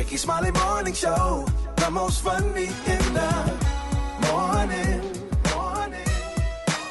Rickey Smiley Morning Show, the most funny in the morning.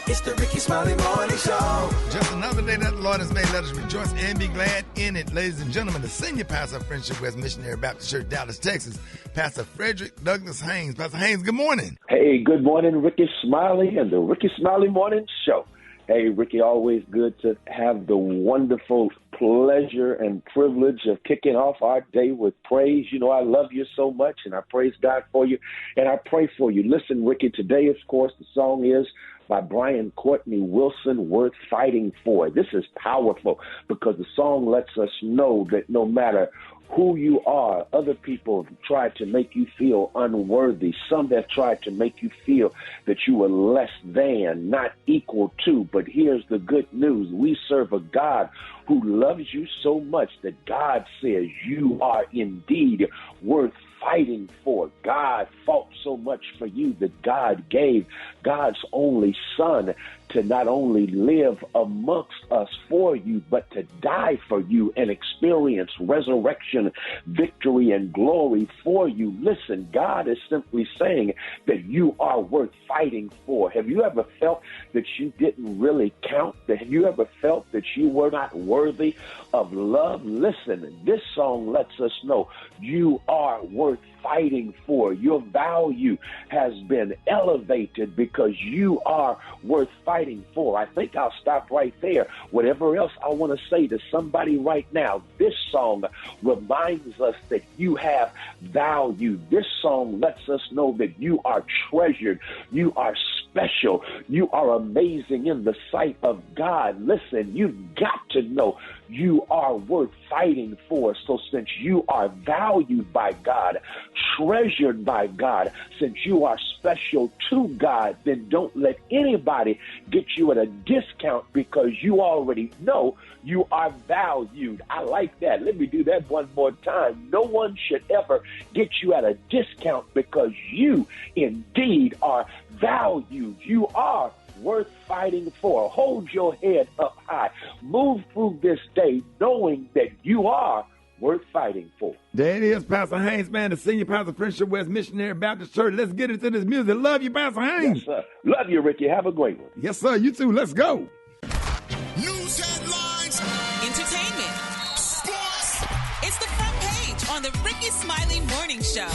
It's the Rickey Smiley Morning Show. Just another day that the Lord has made. Let us rejoice and be glad in it. Ladies and gentlemen, the senior pastor of Friendship West Missionary Baptist Church, Dallas, Texas, Pastor Frederick Douglass Haynes. Pastor Haynes, good morning. Hey, good morning, Rickey Smiley and the Rickey Smiley Morning Show. Hey, Rickey, always good to have the wonderful pleasure and privilege of kicking off our day with praise. You know, I love you so much, and I praise God for you, and I pray for you. Listen, Rickey, today, of course, the song is by Brian Courtney Wilson, Worth Fighting For. This is powerful because the song lets us know that no matter who you are, other people have tried to make you feel unworthy. Some have tried to make you feel that you are less than, not equal to. But here's the good news. We serve a God who loves you so much that God says you are indeed worth fighting for. God fought so much for you that God gave God's only Son to not only live amongst us for you, but to die for you and experience resurrection, victory, and glory for you. Listen, God is simply saying that you are worth fighting for. Have you ever felt that you didn't really count? Have you ever felt that you were not worthy of love? Listen, this song lets us know you are worth fighting for. Your value has been elevated because you are worth fighting for. I think I'll stop right there. Whatever else I want to say to somebody right now, this song reminds us that you have value. This song lets us know that you are treasured. You are special. You are amazing in the sight of God. Listen, you've got to know you are worth fighting for. So since you are valued by God, treasured by God, since you are special to God, then don't let anybody get you at a discount because you already know you are valued. I like that. Let me do that one more time. No one should ever get you at a discount because you indeed are valued. You are worth fighting for. Hold your head up high. Move through this day knowing that you are worth fighting for. There it is, Pastor Haynes, man, the senior pastor of Friendship West Missionary Baptist Church. Let's get into this music. Love you, Pastor Haynes. Yes, sir. Love you, Rickey. Have a great one. Yes, sir. You too. Let's go. News headlines, entertainment, sports. It's the front page on the Rickey Smiley Morning Show.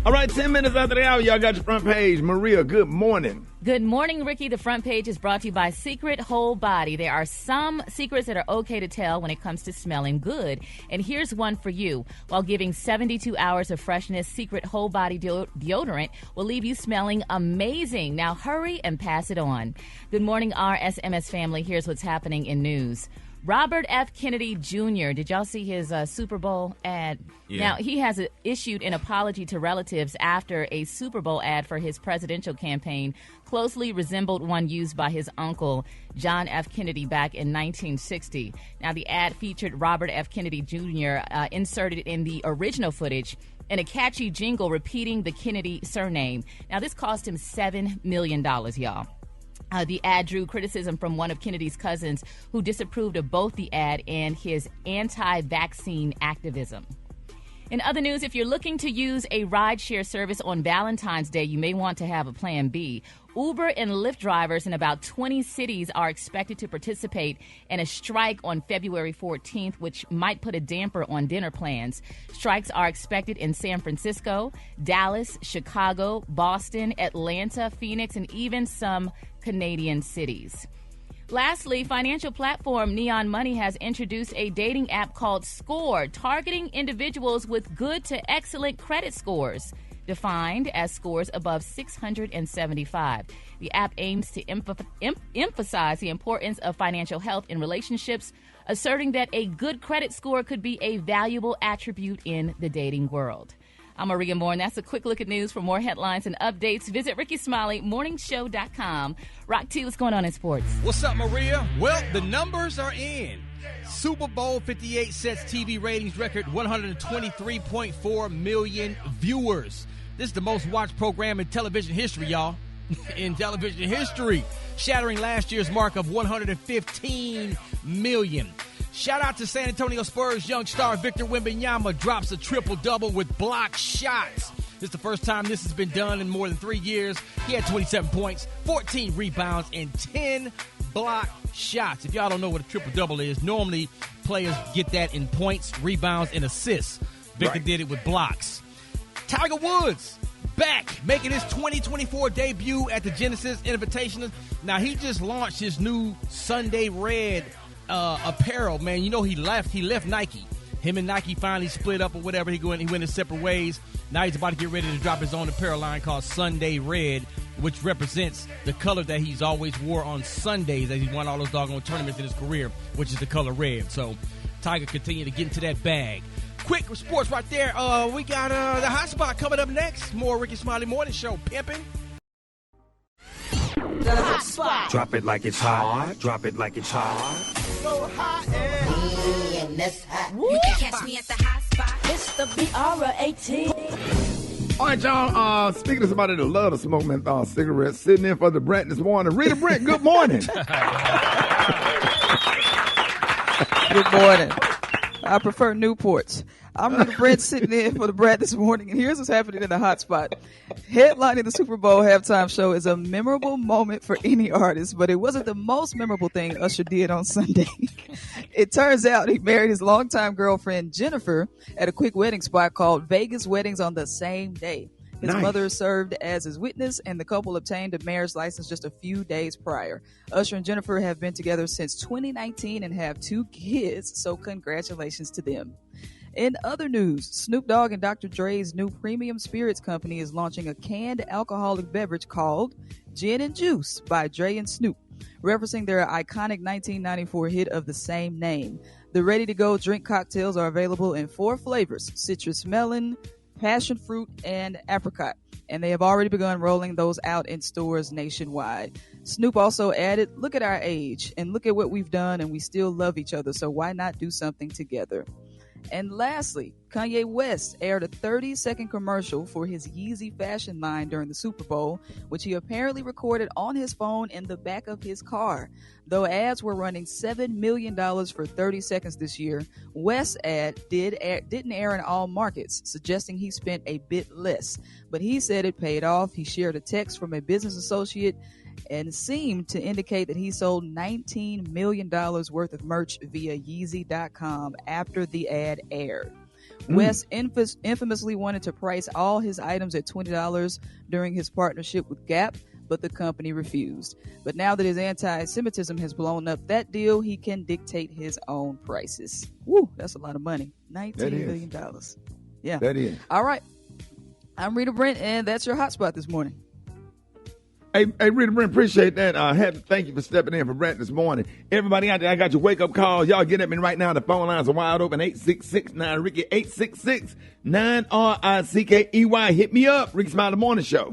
All right, 10 minutes after the hour, y'all got your front page. Maria, good morning. Good morning, Rickey. The front page is brought to you by Secret Whole Body. There are some secrets that are okay to tell when it comes to smelling good. And here's one for you. While giving 72 hours of freshness, Secret Whole Body deodorant will leave you smelling amazing. Now hurry and pass it on. Good morning, RSMS family. Here's what's happening in news. Robert F. Kennedy Jr., did y'all see his Super Bowl ad? Yeah. Now, he has issued an apology to relatives after a Super Bowl ad for his presidential campaign closely resembled one used by his uncle, John F. Kennedy, back in 1960. Now, the ad featured Robert F. Kennedy Jr. Inserted in the original footage and a catchy jingle repeating the Kennedy surname. Now, this cost him $7 million, y'all. The ad drew criticism from one of Kennedy's cousins who disapproved of both the ad and his anti-vaccine activism. In other news, if you're looking to use a rideshare service on Valentine's Day, you may want to have a plan B. Uber and Lyft drivers in about 20 cities are expected to participate in a strike on February 14th, which might put a damper on dinner plans. Strikes are expected in San Francisco, Dallas, Chicago, Boston, Atlanta, Phoenix, and even some Canadian cities. Lastly, financial platform Neon Money has introduced a dating app called Score, targeting individuals with good to excellent credit scores, defined as scores above 675. The app aims to emphasize the importance of financial health in relationships, asserting that a good credit score could be a valuable attribute in the dating world. I'm Maria Moore, and that's a quick look at news. For more headlines and updates, visit RickeySmileyMorningShow.com. Rock T, what's going on in sports? What's up, Maria? Well, the numbers are in. Super Bowl 58 sets TV ratings record 123.4 million viewers. This is the most watched program in television history, y'all. In television history, shattering last year's mark of 115 million. Shout out to San Antonio Spurs young star Victor Wembanyama drops a triple-double with block shots. This is the first time this has been done in more than 3 years. He had 27 points, 14 rebounds, and 10 block shots. If y'all don't know what a triple-double is, normally players get that in points, rebounds, and assists. Victor did it with blocks. Tiger Woods back, making his 2024 debut at the Genesis Invitational. Now, he just launched his new Sunday Red apparel, man. You know, he left Nike. Him and Nike finally split up or whatever. He went his separate ways. Now he's about to get ready to drop his own apparel line called Sunday Red, which represents the color that he's always wore on Sundays as he won all those doggone tournaments in his career, which is the color red. So Tiger continued to get into that bag. Quick sports right there. We got the hot spot coming up next. More Rickey Smiley Morning Show. Pimping. The hot spot. Drop it like it's hot. Drop it like it's hot. So hot and You can catch me at the hot spot. it's the BR18. All right, y'all. Speaking of somebody that love to smoke menthol cigarettes, sitting in for the Brent this morning. Rita Brent, good morning. Good morning. I prefer Newports. I'm Rita Brent sitting in for the Brad this morning, and here's what's happening in the hot spot. Headlining the Super Bowl halftime show is a memorable moment for any artist, but it wasn't the most memorable thing Usher did on Sunday. It turns out he married his longtime girlfriend, Jennifer, at a quick wedding spot called Vegas Weddings on the same day. His mother served as his witness, and the couple obtained a marriage license just a few days prior. Usher and Jennifer have been together since 2019 and have 2 kids, so congratulations to them. In other news, Snoop Dogg and Dr. Dre's new premium spirits company is launching a canned alcoholic beverage called Gin and Juice by Dre and Snoop, referencing their iconic 1994 hit of the same name. The ready-to-go drink cocktails are available in 4 flavors: citrus melon, passion fruit, and apricot, and they have already begun rolling those out in stores nationwide. Snoop also added, "Look at our age, and look at what we've done, and we still love each other, so why not do something together?" And lastly, Kanye West aired a 30-second commercial for his Yeezy fashion line during the Super Bowl, which he apparently recorded on his phone in the back of his car. Though ads were running $7 million for 30 seconds this year, West's ad didn't air in all markets, suggesting he spent a bit less. But he said it paid off. He shared a text from a business associate and seemed to indicate that he sold $19 million worth of merch via Yeezy.com after the ad aired. West infamously wanted to price all his items at $20 during his partnership with Gap, but the company refused. But now that his anti-Semitism has blown up that deal, he can dictate his own prices. Woo, that's a lot of money. $19 million. Yeah. That is. All right. I'm Rita Brent, and that's your hotspot this morning. Hey, Rita Brent, appreciate that. Thank you for stepping in for Brent this morning. Everybody out there, I got your wake-up calls. Y'all get at me right now. The phone lines are wide open. 866-9-RICKY, 866-9-RICKEY. Hit me up, Rickey Smiley Morning Show.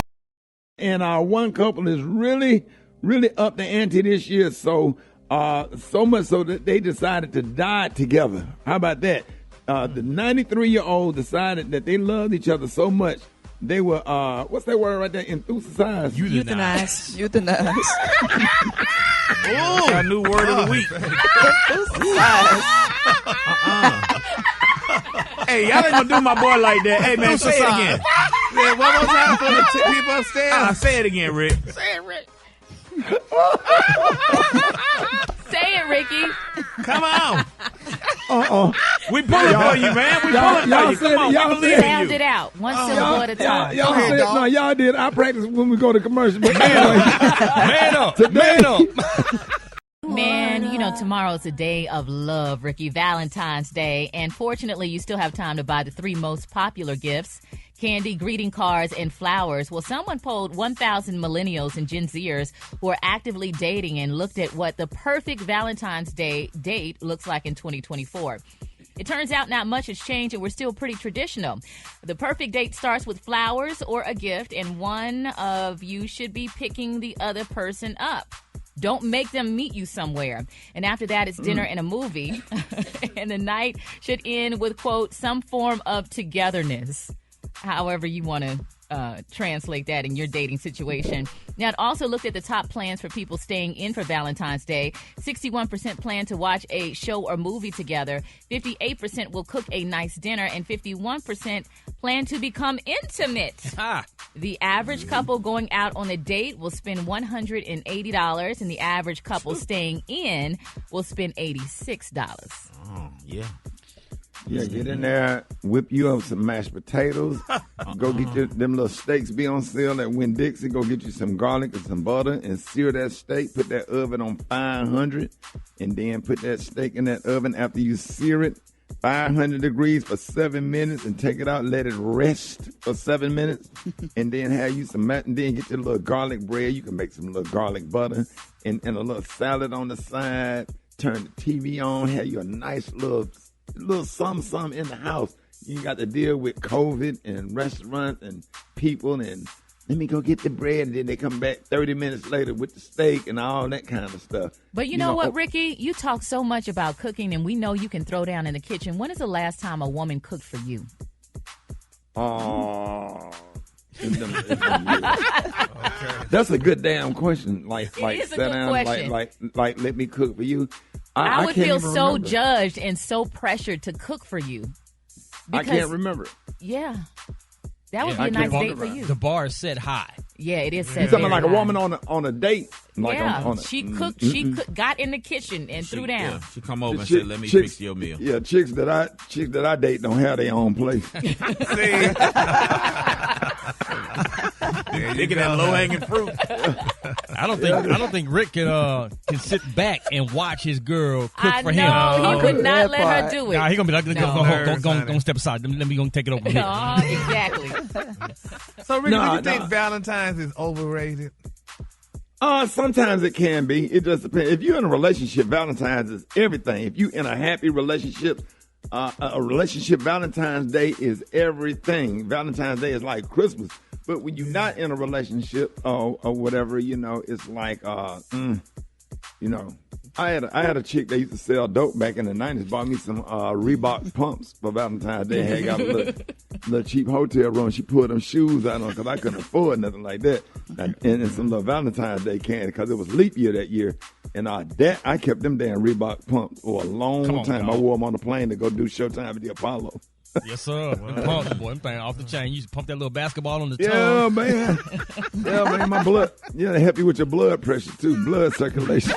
And our one couple is really, really up the ante this year. So much so that they decided to die together. How about that? The 93-year-old decided that they loved each other so much. They were, what's that word right there? Enthusiastic. Euthanized. Oh, our new word of the week. Hey, y'all ain't gonna do my boy like that. Hey, man, say it again. Yeah, one more time for the people upstairs. Say it again, Rick. Say it, Rick. Say it, Ricky. Come on. We pulling for you, man. We pulling for you. Come on, we believe in Sound you. it out. One syllable at a time. Y'all said, no, y'all did. I practice when we go to commercial. But anyway, Man up. today, Man up. Man, you know, tomorrow's a day of love, Ricky, Valentine's Day. And fortunately, you still have time to buy the 3 most popular gifts: candy, greeting cards, and flowers. Well, someone polled 1,000 millennials and Gen Zers who are actively dating and looked at what the perfect Valentine's Day date looks like in 2024. It turns out not much has changed, and we're still pretty traditional. The perfect date starts with flowers or a gift, and one of you should be picking the other person up. Don't make them meet you somewhere. And after that, it's dinner and a movie. And the night should end with, quote, some form of togetherness. However you want to translate that in your dating situation. Now, it also looked at the top plans for people staying in for Valentine's Day. 61% plan to watch a show or movie together. 58% will cook a nice dinner, and 51% plan to become intimate. The average couple going out on a date will spend $180, and the average couple staying in will spend $86. Oh, yeah. Yeah, get in there, whip you up some mashed potatoes. Go get them little steaks be on sale at Winn-Dixie. Go get you some garlic and some butter and sear that steak. Put that oven on 500 and then put that steak in that oven after you sear it. 500 degrees for 7 minutes and take it out, let it rest for 7 minutes, and then have you some and then get your little garlic bread. You can make some little garlic butter and a little salad on the side. Turn the TV on, have you a nice little something in the house. You got to deal with COVID and restaurants and people, and let me go get the bread, and then they come back 30 minutes later with the steak and all that kind of stuff. But you know what, Ricky? You talk so much about cooking, and we know you can throw down in the kitchen. When is the last time a woman cooked for you? That's a good damn question. Like is a sit good down, question. like let me cook for you. I would can't feel even so remember. judged and so pressured to cook for you. I can't remember. Yeah. That would be a nice date for you. The bar is set high. Yeah, it is set You talking very like a high. woman on a date? Like Yeah, she cooked, got in the kitchen and threw down. Yeah, she come over and said, "Let me fix your meal." Yeah, chicks that I date don't have their own place. Picking that low hanging fruit. I don't think Rick can sit back and watch his girl cook for him. No, he would not let her do it. Nah, he gonna be like, go step aside. Let me go take it over here. Exactly. So, Ricky, do you think Valentine's is overrated? Sometimes it can be. It just depends. If you're in a relationship, Valentine's is everything. If you're in a happy relationship, Valentine's Day is everything. Valentine's Day is like Christmas. But when you're not in a relationship or whatever, it's like, I had a chick that used to sell dope back in the 90s, bought me some Reebok pumps for Valentine's Day. Had got a little cheap hotel room. She pulled them shoes out on because I couldn't afford nothing like that. And some little Valentine's Day candy because it was leap year that year. And I kept them damn Reebok pumps for a long time. I wore them on the plane to go do Showtime at the Apollo. Yes, sir. Pumps, boy, them thing off the chain. You used to pump that little basketball on the Yeah, tongue. man. Yeah, man, my blood. Yeah, they help you with your blood pressure, too. Blood circulation.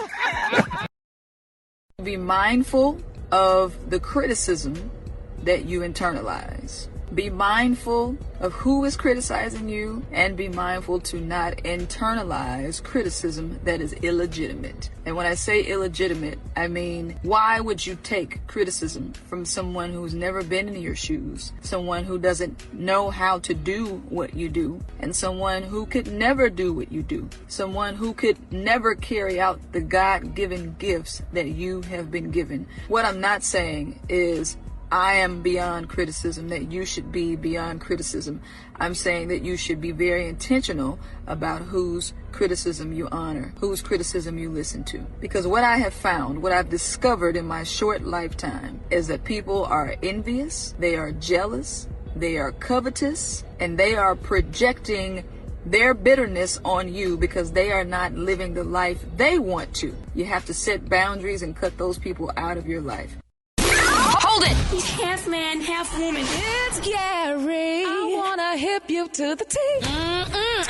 Be mindful of the criticism that you internalize. Be mindful of who is criticizing you, and be mindful to not internalize criticism that is illegitimate. And when I say illegitimate, I mean, why would you take criticism from someone who's never been in your shoes, someone who doesn't know how to do what you do, and someone who could never do what you do, someone who could never carry out the God-given gifts that you have been given? What I'm not saying is I am beyond criticism, that you should be beyond criticism. I'm saying that you should be very intentional about whose criticism you honor, whose criticism you listen to. Because what I have found, what I've discovered in my short lifetime, is that people are envious, they are jealous, they are covetous, and they are projecting their bitterness on you because they are not living the life they want to. You have to set boundaries and cut those people out of your life. Hold it! He's half man, half woman. It's Gary. I wanna hip you to the T.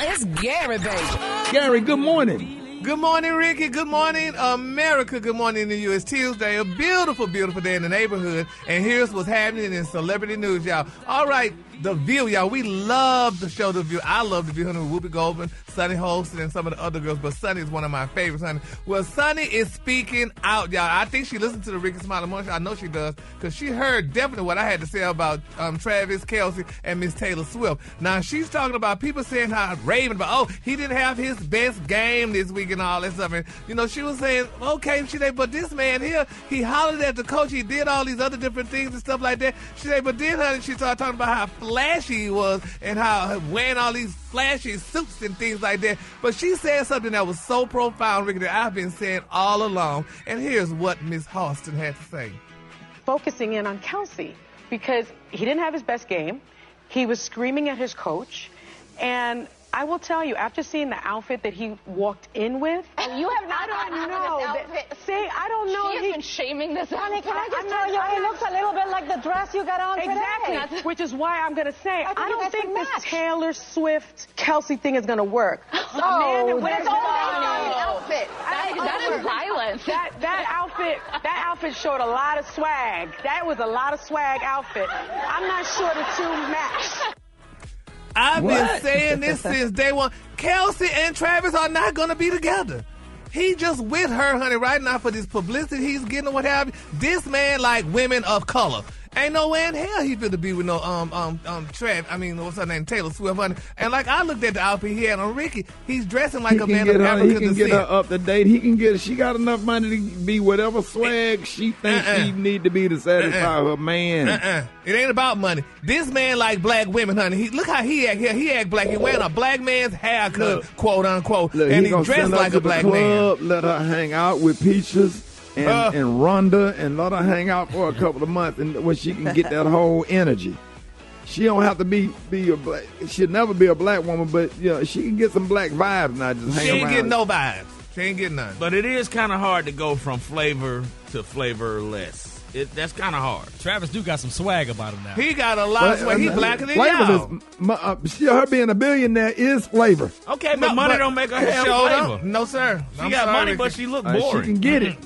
It's Gary, baby. Gary, good morning. Good morning, Ricky. Good morning, America. Good morning to you. It's Tuesday, a beautiful, beautiful day in the neighborhood. And here's what's happening in celebrity news, y'all. All right, The View, y'all. We love the show The View. I love The View, honey, with Whoopi Goldberg, Sonny Holston, and some of the other girls. But Sonny is one of my favorites, honey. Well, Sonny is speaking out, y'all. I think she listens to the Rickey Smiley Morning Show. I know she does, because she heard definitely what I had to say about Travis Kelce and Miss Taylor Swift. Now, she's talking about people saying how raving about, he didn't have his best game this week and all that stuff. And, she was saying, okay, she said, but this man here, he hollered at the coach. He did all these other different things and stuff like that. She said, but then, honey, she started talking about how flashy he was and how wearing all these flashy suits and things like that. But she said something that was so profound, Ricky, that I've been saying all along. And here's what Miss Holston had to say. Focusing in on Kelce because he didn't have his best game. He was screaming at his coach. And I will tell you, after seeing the outfit that he walked in with, You have not I don't gotten know. this outfit. See, I don't know. She has been shaming this Honey, outfit. can I just tell you, it looks a little bit like the dress you got on Exactly, today. which is why I'm going to say, I you don't guys think can this match. Taylor Swift Kelsey thing is going to work. But it's all based on the outfit. That is violence. That outfit showed a lot of swag. That was a lot of swag outfit. I'm not sure the two match. I've been What? saying this since day one. Kelsey and Travis are not going to be together. He just with her, honey, right now for this publicity he's getting or what have you. This man like women of color. Ain't no way in hell he finna be with no Trav. I mean, what's her name? Taylor Swift, honey. And like I looked at the outfit he had on Ricky, he's dressing like a man of African He can descent. get her up to date. He can get. She got enough money to be whatever swag she thinks she need to be to satisfy her man. It ain't about money. This man like black women, honey. Look how he act here. He act black. He wearing a black man's haircut, quote unquote, Look, and he he gonna dressed send her like to a the black club, man. let her hang out with Peaches and Rhonda, and let her hang out for a couple of months, and when she can get that whole energy. She don't have to be a black. She'll never be a black woman, but she can get some black vibes now. Just hang She ain't around. getting no vibes. She ain't getting none. But it is kind of hard to go from flavor to flavorless. That's kind of hard. Travis do got some swag about him now. He got a lot of swag. He blacker than y'all. Her being a billionaire is flavor. Okay, but money don't make her have flavor. No, sir. She got money, but she look boring. She can get it.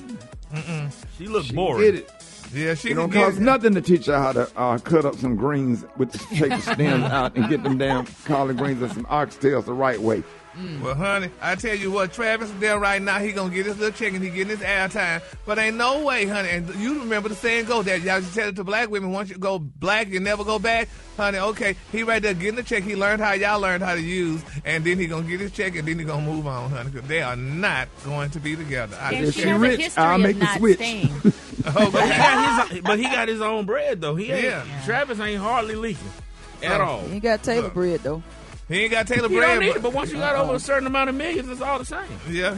She look She boring. Get it. Yeah, she It don't can cost get it. nothing to teach her how to cut up some greens take the stems out and get them damn collard greens and some oxtails the right way. Well, honey, I tell you what, Travis is there right now. He gonna get his little chicken. He getting his airtime. But ain't no way, honey. And you remember the saying go that y'all just tell it to black women: once you go black, you never go back. Honey, okay, he right there getting the check. He learned how y'all learned how to use, and then he gonna get his check, and then he gonna move on, honey, because they are not going to be together. And she has a history of not staying. But he got his own bread though. He ain't. Yeah. Travis ain't hardly leaking at all. He ain't got Taylor bread though. He ain't got Taylor He bread, don't need it, but once you got over a certain amount of millions, it's all the same. Yeah,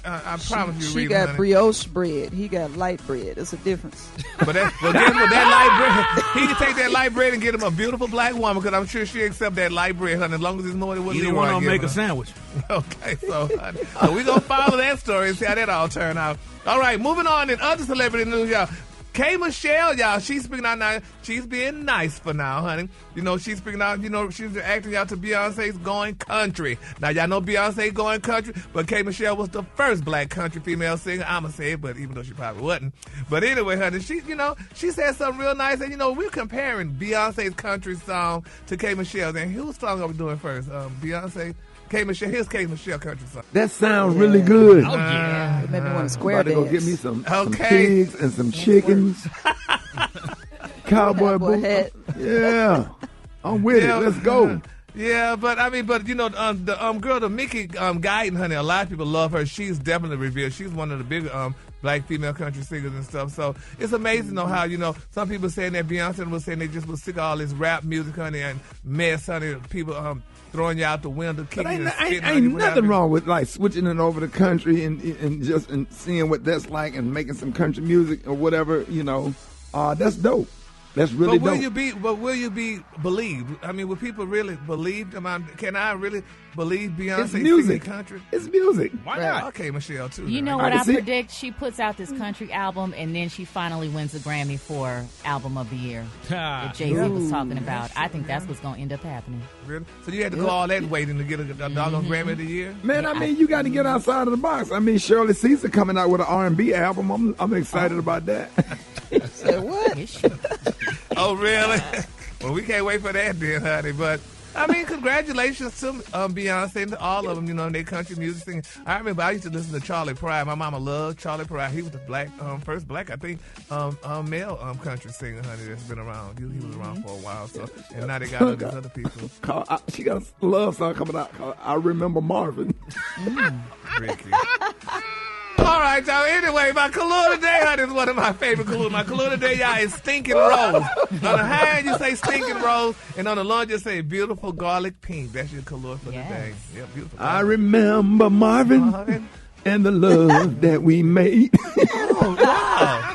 I promise you, She Rita, got honey. brioche bread. He got light bread. There's a difference. But guess what? That light bread, he can take that light bread and get him a beautiful black woman, because I'm sure she accept that light bread, honey, as long as it's more than what Either Leroy one don't give make her. a sandwich. Okay, so we're going to follow that story and see how that all turned out. All right, moving on in other celebrity news, y'all. K. Michelle, y'all, she's speaking out now. She's being nice for now, honey. She's speaking out, she's acting out to Beyonce's Going Country. Now, y'all know Beyonce Going Country, but K. Michelle was the first black country female singer. I'ma say it, but even though she probably wasn't. But anyway, honey, she said something real nice. And, we're comparing Beyonce's country song to K. Michelle's. And whose song are we doing first? Beyonce, K. Michelle. Here's K. Michelle country song. That sounds really good. Oh, yeah. It made me want to square About to go dance. get me some pigs and some chickens. Cowboy boot. hat. Yeah. I'm with it. Let's go. Yeah, but the girl, the Mickey Guyton, honey, a lot of people love her. She's definitely revered. She's one of the big black female country singers and stuff. So it's amazing though how some people saying that Beyonce was saying they just was sick of all this rap music, honey, and mess, honey. People throwing you out the window, kicking and spitting on you. Ain't nothing wrong with like switching it over to country and just seeing what that's like and making some country music or whatever. That's dope. That's really dope. But will you be believed? I mean, will people really believe them? Can I really believe Beyonce It's music. singing country? It's music. Why not? Okay, Michelle too. You then. know what I predict? She puts out this country album, and then she finally wins the Grammy for Album of the Year that Jay-Z was talking about. I think that's what's going to end up happening. Really? So you had to go all that waiting to get a doggone Grammy of the Year? Man, I mean, you got to get outside of the box. I mean, Shirley Caesar coming out with an R&B album. I'm excited about that. Say what? Oh, really? Well, we can't wait for that then, honey. But, I mean, congratulations to Beyonce and to all of them, they country music singing. I remember I used to listen to Charlie Pride. My mama loved Charlie Pride. He was the first black, I think, male country singer, honey, that's been around. He was around for a while, so, and now they got all these other people. She got a love song coming out called I Remember Marvin. Ricky. All right, y'all. Anyway, my color today, honey, is one of my favorite colors. My color today, y'all, is stinking rose. On the hand, you say stinking rose, and on the lawn, you say beautiful garlic pink. That's your color for today. Yeah, beautiful. I remember Marvin and the love that we made. Oh, wow.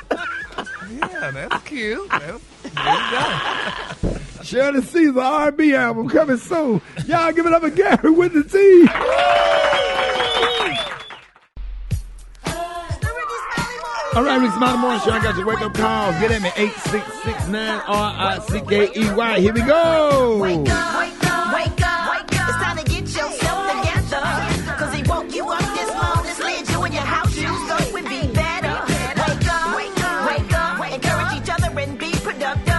Yeah, that's cute. There you go. Shirley Caesar R&B album coming soon. Y'all give it up for Gary with the T. All right, Rickey Smiley Morning Show. I got your wake-up call. Get at me, 866-9-RICKEY. Here we go. Wake up, wake up, wake up. It's time to get yourself together. Because he woke you up this morning, slid you in your house shoes, so it would be better. Wake up, wake up, wake up. Encourage each other and be productive.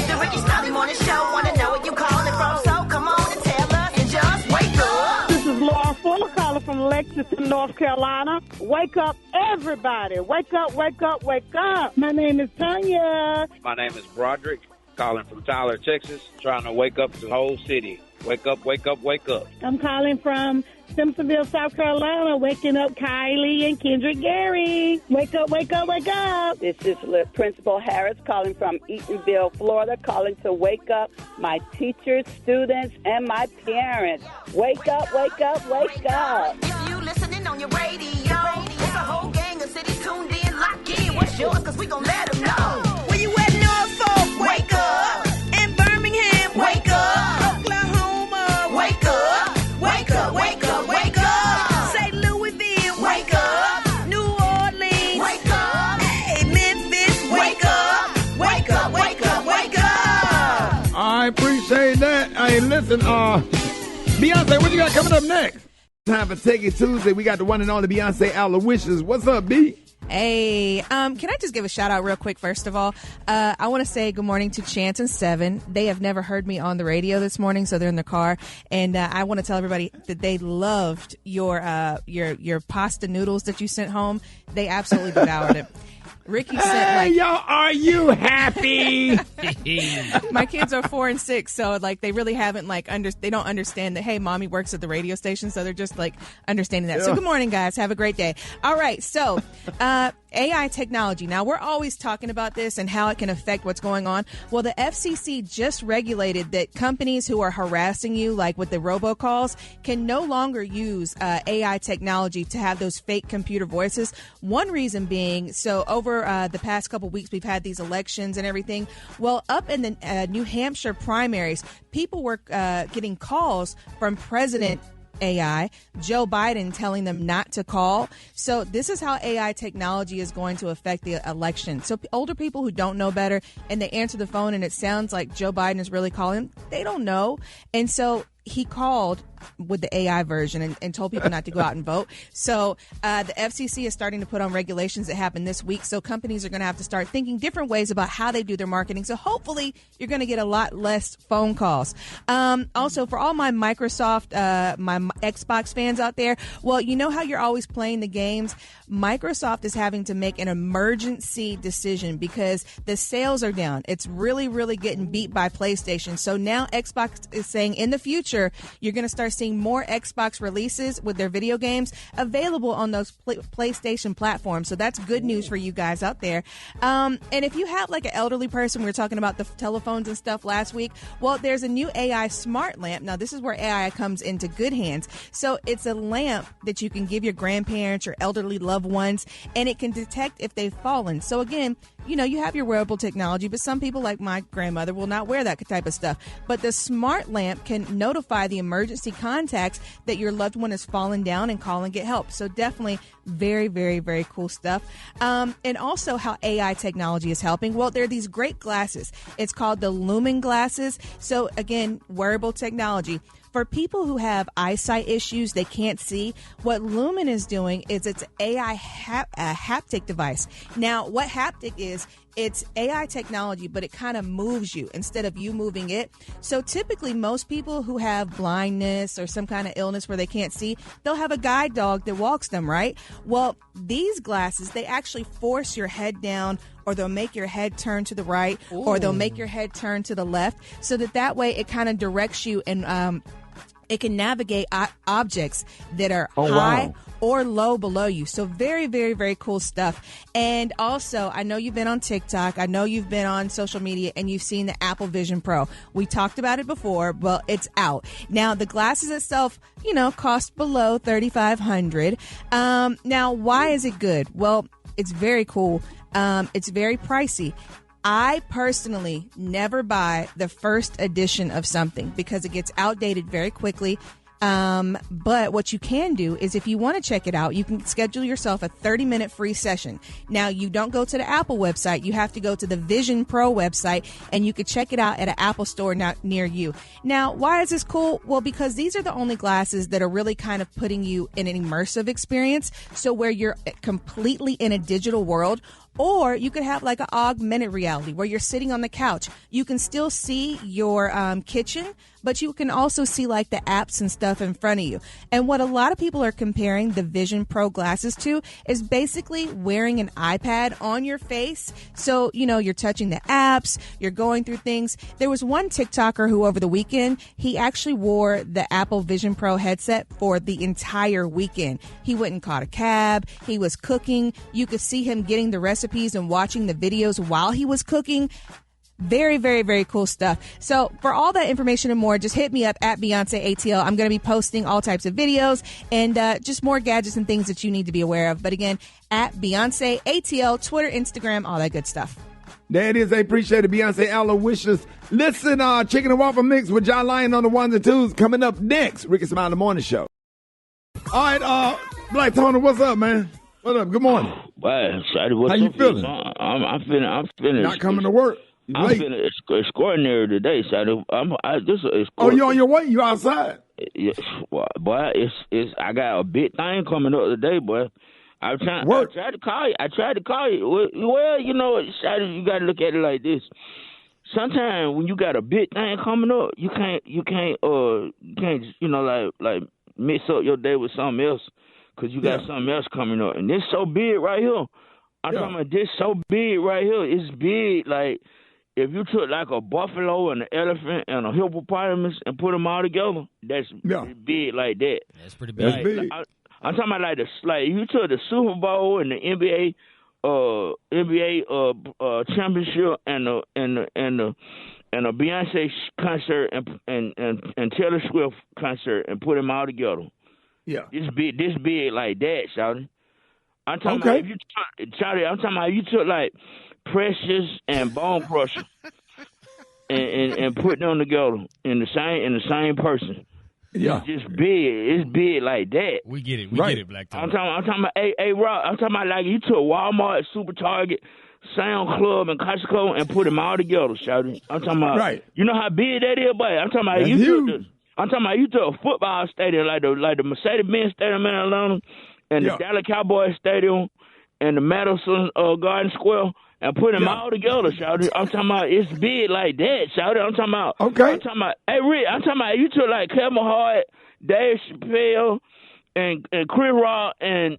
The Rickey Smiley Morning Show. Want to know where you calling from, so come on and tell us and just wake up. This is Laura Fuller calling from Lexington, North Carolina. Wake up, everybody. Wake up, wake up, wake up. My name is Tanya. My name is Broderick, calling from Tyler, Texas, trying to wake up the whole city. Wake up, wake up, wake up. I'm calling from Simpsonville, South Carolina, waking up Kylie and Kendrick Gary. Wake up, wake up, wake up. This is Principal Harris calling from Eatonville, Florida, calling to wake up my teachers, students, and my parents. Wake up, wake up, wake up. If you listening on your radio, it's a whole gang of cities tuned in, locked in. What's yours? Because we gon' let them know. Where you at, Norfolk? Wake up. In Birmingham? Wake up. Oklahoma? Wake up. Wake up, wake up, wake up. St. Louisville? Wake up. New Orleans? Wake up. Hey, Memphis? Wake up. Wake up, wake up, wake up. I appreciate that. Hey, listen, Beyonce, what you got coming up next? Time for Take It Tuesday. We got the one and only Beyonce Aloysius. What's up, B? Hey, can I just give a shout out real quick? First of all, I want to say good morning to Chance and Seven. They have never heard me on the radio this morning, so they're in their car, and I want to tell everybody that they loved your pasta noodles that you sent home. They absolutely devoured it. Ricky sent like, y'all, are you happy? My kids are 4 and 6, so like they really haven't they don't understand that. Hey, mommy works at the radio station, so they're just like understanding that. So good morning, guys. Have a great day. All right, so AI technology. Now we're always talking about this and how it can affect what's going on. Well, the FCC just regulated that companies who are harassing you, like with the robocalls, can no longer use AI technology to have those fake computer voices. One reason being, so over the past couple weeks, we've had these elections and everything. Well, up in the New Hampshire primaries, people were getting calls from President AI, Joe Biden, telling them not to call. So this is how AI technology is going to affect the election. So older people who don't know better and they answer the phone and it sounds like Joe Biden is really calling, they don't know. And so he called with the AI version and told people not to go out and vote. So the FCC is starting to put on regulations that happen this week. So companies are going to have to start thinking different ways about how they do their marketing. So hopefully you're going to get a lot less phone calls. Also, for all my Microsoft, my Xbox fans out there, well, you know how you're always playing the games? Microsoft is having to make an emergency decision because the sales are down. It's really, really getting beat by PlayStation. So now Xbox is saying in the future, you're going to start seeing more Xbox releases with their video games available on those PlayStation platforms. So that's good news for you guys out there. And if you have like an elderly person, we were talking about the telephones and stuff last week. Well, there's a new AI smart lamp. Now, this is where AI comes into good hands. So it's a lamp that you can give your grandparents or elderly loved ones, and it can detect if they've fallen. So again, you know, you have your wearable technology, but some people like my grandmother will not wear that type of stuff. But the smart lamp can notify the emergency contacts that your loved one has fallen down and call and get help. So definitely very, very, very cool stuff. And also how AI technology is helping. Well, there are these great glasses. It's called the Lumen glasses. So again, wearable technology. For people who have eyesight issues, they can't see, what Lumen is doing is it's AI haptic device. Now, what haptic is, it's AI technology, but it kind of moves you instead of you moving it. So typically, most people who have blindness or some kind of illness where they can't see, they'll have a guide dog that walks them, right? Well, these glasses, they actually force your head down, or they'll make your head turn to the right, or they'll make your head turn to the left, so that way it kind of directs you and it can navigate objects that are high or low below you. So very, very, very cool stuff. And also, I know you've been on TikTok. I know you've been on social media and you've seen the Apple Vision Pro. We talked about it before, but it's out. Now, the glasses itself, you know, cost below $3,500. Now, why is it good? Well, it's very cool. It's very pricey. I personally never buy the first edition of something because it gets outdated very quickly. But what you can do is if you want to check it out, you can schedule yourself a 30-minute free session. Now, you don't go to the Apple website. You have to go to the Vision Pro website, and you can check it out at an Apple store near you. Now, why is this cool? Well, because these are the only glasses that are really kind of putting you in an immersive experience. So where you're completely in a digital world, or you could have like an augmented reality where you're sitting on the couch. You can still see your kitchen, but you can also see like the apps and stuff in front of you. And what a lot of people are comparing the Vision Pro glasses to is basically wearing an iPad on your face. So, you're touching the apps, you're going through things. There was one TikToker who over the weekend, he actually wore the Apple Vision Pro headset for the entire weekend. He went and caught a cab. He was cooking. You could see him getting the recipes and watching the videos while he was cooking. Very, very, very cool stuff. So for all that information and more, just hit me up at Beyonce ATL. I'm going to be posting all types of videos and just more gadgets and things that you need to be aware of. But again, at Beyonce ATL, Twitter, Instagram, all that good stuff. There it is. I appreciate it. Beyonce Aloysius. Listen, Chicken and Waffle Mix with John Lyon on the ones and twos coming up next. Rickey Smiley Morning Show. All right, Black Tony, what's up, man? What up? Good morning. Wow, Shady, what's How you up, feeling? I'm feeling. Not coming to work. I'm feeling extraordinary today, Shady. Oh, you on your way? You outside? Yes, boy. It's. I got a big thing coming up today, boy. I tried to call you. Well, Shady, you got to look at it like this. Sometimes when you got a big thing coming up, you can't, like mix up your day with something else. Because you got something else coming up. And this so big right here. I'm talking about this so big right here. It's big. Like, if you took like a buffalo and an elephant and a hippopotamus and put them all together, that's big like that. That's pretty big. That's big. I'm talking about like you took the Super Bowl and the NBA championship and the Beyonce concert and Taylor Swift concert and put them all together. Yeah, this big like that, Shawty. I'm talking about if you took like Precious and Bone Crusher and put them together in the same person. Yeah, it's just big. It's big like that. We get it. We get it, Black Tony. I'm talking about Rob. I'm talking about like you took Walmart, Super Target, Sound Club, and Costco and put them all together, Shawty. I'm talking about You know how big that is, boy. I'm talking about you took a football stadium like the Mercedes-Benz Stadium in Atlanta and the Dallas Cowboys Stadium and the Madison Garden Square and put them all together, Shawty. I'm talking about it's big like that, Shawty. I'm talking about I'm talking about Rick, I'm talking about you took like Kevin Hart, Dave Chappelle, and Chris Rock and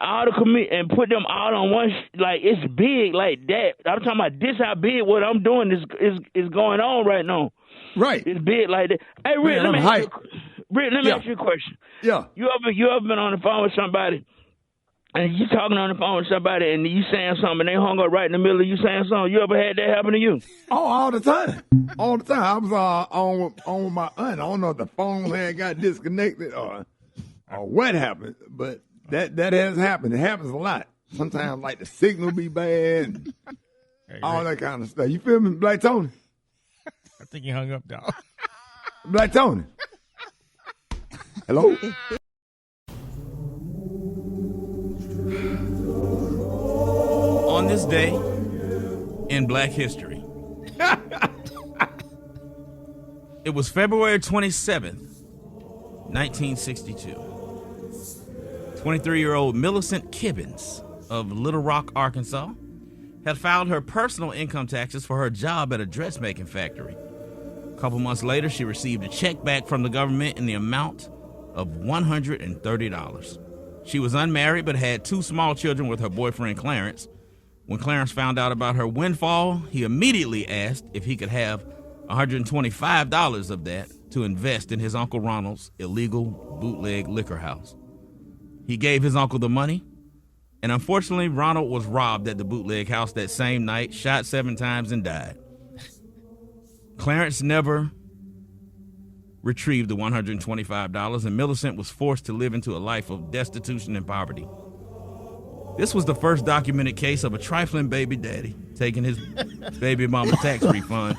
all the and put them all on one like it's big like that. I'm talking about this how big what I'm doing is going on right now. Right. It's big like that. Hey, Rick, let me ask you a question. Yeah. You ever been on the phone with somebody and you talking on the phone with somebody and you saying something and they hung up right in the middle of you saying something? You ever had that happen to you? Oh, all the time. All the time. I was on with my aunt. I don't know if the phone had got disconnected or what happened, but that has happened. It happens a lot. Sometimes like the signal be bad and all that kind of stuff. You feel me, Black Tony? I think he hung up, dog. Black Tony. Hello? On this day in Black history, it was February 27th, 1962. 23-year-old Millicent Kibbins of Little Rock, Arkansas, had filed her personal income taxes for her job at a dressmaking factory. A couple months later, she received a check back from the government in the amount of $130. She was unmarried but had 2 small children with her boyfriend Clarence. When Clarence found out about her windfall, he immediately asked if he could have $125 of that to invest in his Uncle Ronald's illegal bootleg liquor house. He gave his uncle the money, and unfortunately, Ronald was robbed at the bootleg house that same night, shot 7 times, and died. Clarence never retrieved the $125, and Millicent was forced to live into a life of destitution and poverty. This was the first documented case of a trifling baby daddy taking his baby mama tax refund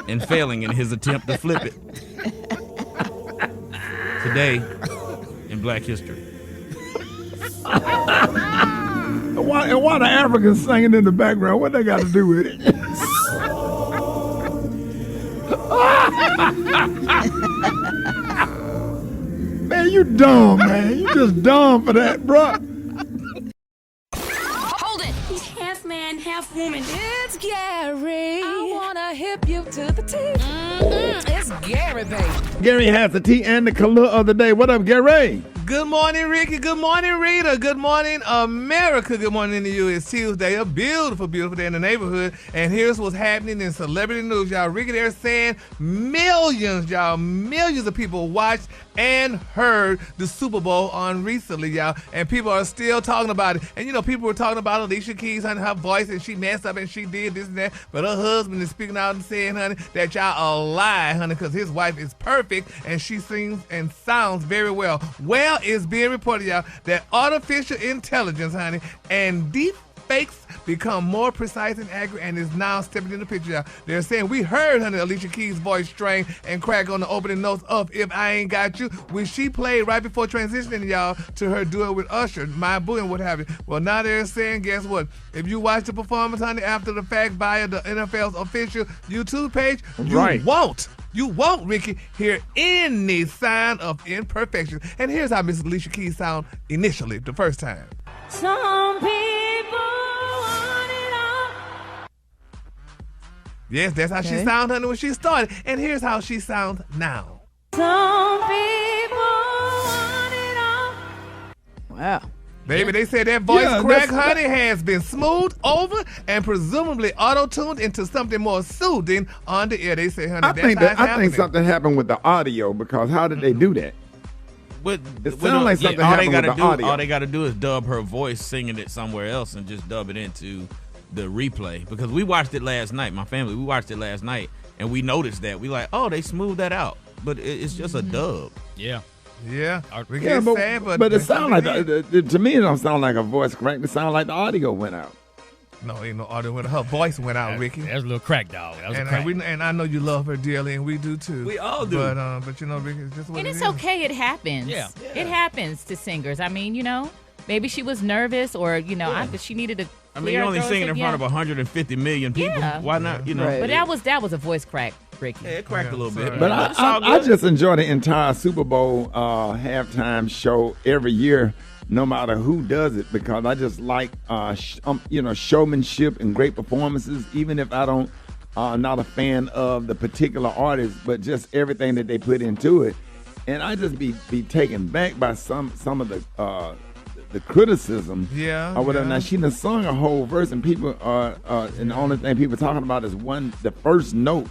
and failing in his attempt to flip it. Today in Black History. And why the Africans singing in the background? What they got to do with it? Man, you dumb, man. You just dumb for that, bruh. Hold it. He's half man, half woman. It's Gary. I wanna hip you to the T. It's Gary, baby. Gary has the tea and the color of the day. What up, Gary? Good morning, Ricky. Good morning, Rita. Good morning, America. Good morning to you. It's Tuesday, a beautiful, beautiful day in the neighborhood. And here's what's happening in celebrity news, y'all. Ricky, they're saying millions of people watched and heard the Super Bowl on recently, y'all. And people are still talking about it. And, you know, people were talking about Alicia Keys, honey, her voice, and she messed up and she did this and that. But her husband is speaking out and saying, honey, that y'all a lie, honey, because his wife is perfect and she sings and sounds very well. Well, it's being reported, y'all, that artificial intelligence, honey, and deep fakes become more precise and accurate and is now stepping in the picture, y'all. They're saying, we heard, honey, Alicia Keys' voice strain and crack on the opening notes of If I Ain't Got You, which she played right before transitioning, y'all, to her duet with Usher, My Boo and what have you. Well, now they're saying, guess what? If you watch the performance, honey, after the fact via the NFL's official YouTube page, you won't, Ricky, hear any sign of imperfection. And here's how Miss Alicia Keys sound initially, the first time. Some people want it all. Yes, that's how she sounded, honey, when she started. And here's how she sounds now. Some people want it all. Wow. Baby, they said that voice crack, honey, has been smoothed over and presumably auto-tuned into something more soothing on the air. They say, honey, I think something happened with the audio, because how did they do that? It sounds like something happened with the audio. All they got to do is dub her voice singing it somewhere else and just dub it into the replay. Because we watched it last night, my family, we watched it last night, and we noticed that. We like, oh, they smoothed that out. But it's just a dub. Yeah. Yeah, but it sounds like to me it don't sound like a voice crack. It sounds like the audio went out. No, ain't no audio went out. Her voice went out, Ricky. That was a little crack, dog. That was and, a crack. And I know you love her dearly, and we do too. We all do. But you know, Ricky, it's just what and it it's is. okay. It happens. Yeah. It happens to singers. I mean, you know, maybe she was nervous, or you know, she needed to. I mean, you're only singing in front of 150 million people. Yeah. Why not? You know. But that was a voice crack, Ricky. Yeah, it cracked a little bit. But I just enjoy the entire Super Bowl halftime show every year, no matter who does it, because I just like showmanship and great performances, even if I don't not a fan of the particular artist, but just everything that they put into it. And I just be taken back by some of the criticism, or whatever. Now she done sung a whole verse, and people and the only thing people talking about is the first note.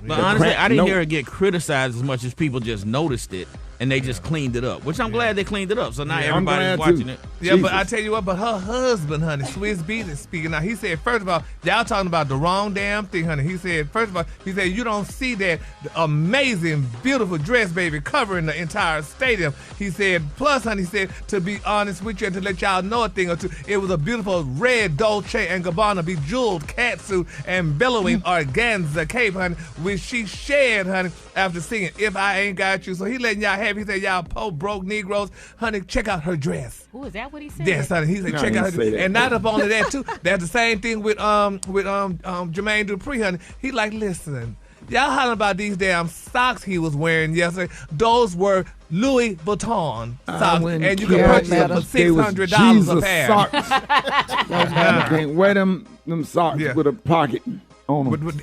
But honestly, I didn't hear her get criticized as much as people just noticed it and they just cleaned it up, which I'm glad they cleaned it up. So now everybody's watching it. Yeah, but I tell you what, but her husband, honey, Swiss Beats is speaking now. He said, first of all, y'all talking about the wrong damn thing, honey. He said, first of all, you don't see that amazing, beautiful dress, baby, covering the entire stadium. He said, plus, honey, he said, to be honest with you and to let y'all know a thing or two, it was a beautiful red Dolce & Gabbana bejeweled catsuit and billowing organza cape, honey, which she shared, honey, after singing If I Ain't Got You. So he letting y'all have, he said, y'all poor broke Negroes, honey, check out her dress. Ooh, is that what he said? Yes, honey. He said, check out her dress. And not up only that too. That's the same thing with Jermaine Dupri, honey. He like, listen, y'all hollering about these damn socks he was wearing yesterday. Those were Louis Vuitton socks, and you can purchase them for $600 a pair. I can't wear them socks with a pocket.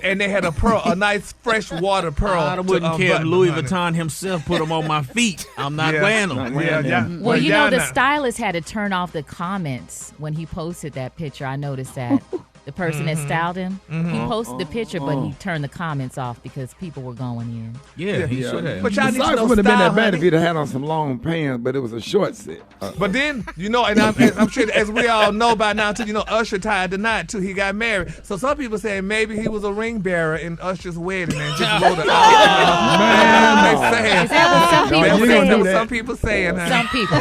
And they had a nice fresh water pearl. I wouldn't care if Louis Vuitton himself put them on my feet. I'm not wearing them. Well, you know, the stylist had to turn off the comments when he posted that picture. I noticed that. the person that styled him. He posted the picture, but he oh. turned the comments off because people were going in. Yeah, he should have. But y'all The need to socks know would have been style, that bad honey. if he'd have had on some long pants, but it was a short set. But then, and I'm sure, as we all know by now, too, Usher tied the knot, too. He got married. So some people say maybe he was a ring bearer in Usher's wedding and just wrote it out. Man, They saying. Is that what some people you gonna do say? that. Some people saying, honey. Some people.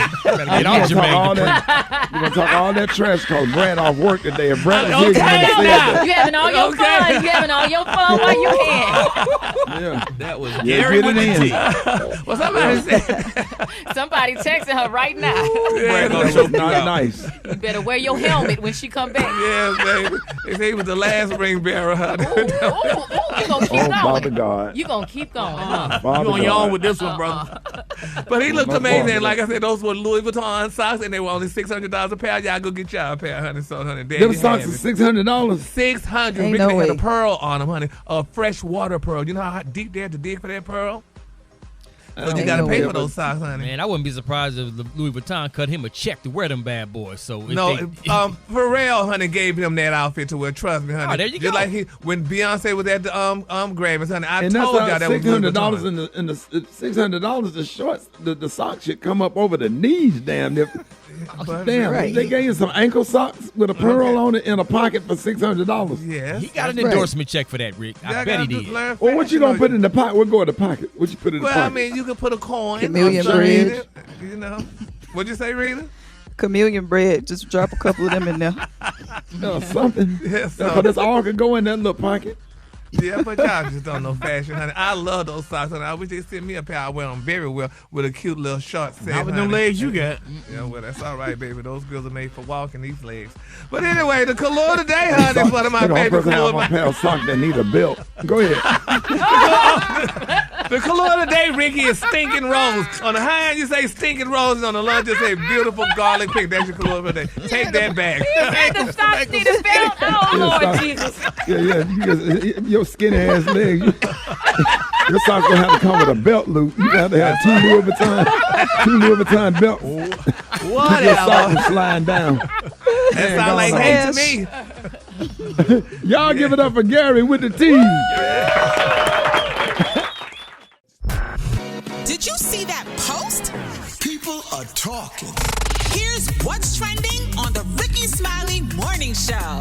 Get off Jamaica. You're going to talk all that trash because Brad off work today. If Brad was here, you wouldn't have said that. You having all your fun. You having all your fun while you can. Yeah. That was Yeah, Gary get with it the in. T. Well, somebody said. Somebody texting her right now. Brad gonna That choke was you not out. nice. You better wear your helmet when she come back. Yes, baby. They say he was the last ring bearer, honey. Ooh, you gonna keep Oh, going. Father God. You gonna keep going, huh? Father You on your God. own with this one, brother. But he looked My amazing. father. And like I said, those were Louis Vuitton socks, and they were only $600 a pair. Y'all go get y'all a pair, honey. So, honey, Them socks are $600. $600. Ain't Ricky no had a way. pearl on them, honey. A fresh water pearl. You know how deep they had to dig for that pearl? So you Ain't got to no pay way. for those socks, honey. Man, I wouldn't be surprised if Louis Vuitton cut him a check to wear them bad boys. So if No, they, Pharrell, honey, gave him that outfit to wear. Trust me, honey. Oh, there you Just go. like when Beyonce was at the Grammys, honey. I And told y'all that's that was Louis $600 Vuitton. in the $600. The shorts, the socks should come up over the knees. Damn, damn. Right. They gave you some ankle socks with a pearl on it in a pocket for $600. Yes. he got an Right. endorsement check for that, Rick. I bet he did. Well, what you gonna put in the pocket? What go in the pocket? What you put in the Well, pocket? I mean, you could put a coin. Chameleon or something in bread. it, You know. What'd you say, Rita? Chameleon bread. Just drop a couple of them in there. Something. Yes, Because that's all could go in that little pocket. Yeah, but y'all just don't know fashion, honey. I love those socks, honey. I wish they sent me a pair. I wear them very well with a cute little short set. Not with them honey. legs you got. Yeah, well, that's all right, baby. Those girls are made for walking these legs. But anyway, the color today, honey, is one of my Look, I'm favorite supposed to have colors. one pair of socks that need a belt. Go ahead. The color of the day, Ricky, is stinking rose. On the high end, you say stinking rose, and on the low, just say beautiful garlic pink. That's your color of the day. Take that back. The socks need a belt. Oh, Lord socks. Jesus. Yeah. Your skinny ass legs. Your socks gonna have to come with a belt loop. You have to have two Louis Vuitton belts. What Your socks are sliding down. That sounds like hate to me. Y'all give it up for Gary with the T. Did you see that post? People are talking. Here's what's trending on the Rickey Smiley Morning Show.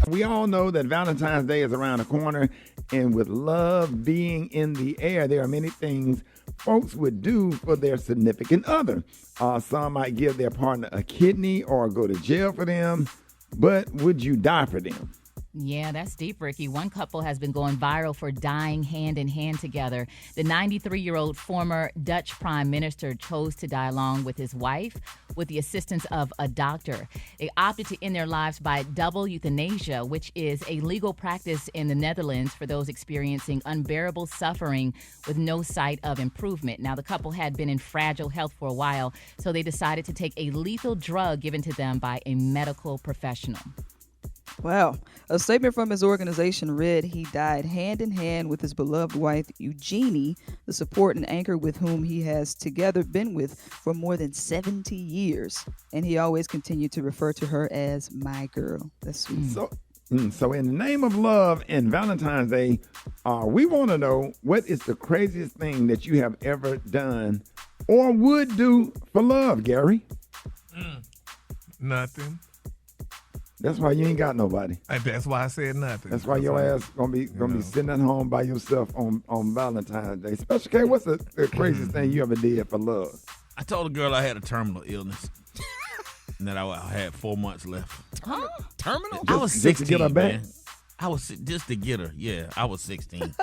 We all know that Valentine's Day is around the corner, and with love being in the air, there are many things folks would do for their significant other. Some might give their partner a kidney or go to jail for them, but would you die for them? Yeah, that's deep, Ricky. One couple has been going viral for dying hand in hand together. The 93-year-old former Dutch prime minister chose to die along with his wife with the assistance of a doctor. They opted to end their lives by double euthanasia, which is a legal practice in the Netherlands for those experiencing unbearable suffering with no sight of improvement. Now, the couple had been in fragile health for a while, so they decided to take a lethal drug given to them by a medical professional. Wow. A statement from his organization read he died hand in hand with his beloved wife, Eugenie, the support and anchor with whom he has together been with for more than 70 years. And he always continued to refer to her as my girl. That's sweet. So in the name of love and Valentine's Day, we want to know, what is the craziest thing that you have ever done or would do for love, Gary? Nothing. That's why you ain't got nobody. That's why I said nothing. That's why your ass gonna be sitting at home by yourself on Valentine's Day. Special K, what's the craziest thing you ever did for love? I told a girl I had a terminal illness. And that I had 4 months left. Huh? Terminal? I was Just 16, to get her back? man. I was just to get her. Yeah, I was 16, and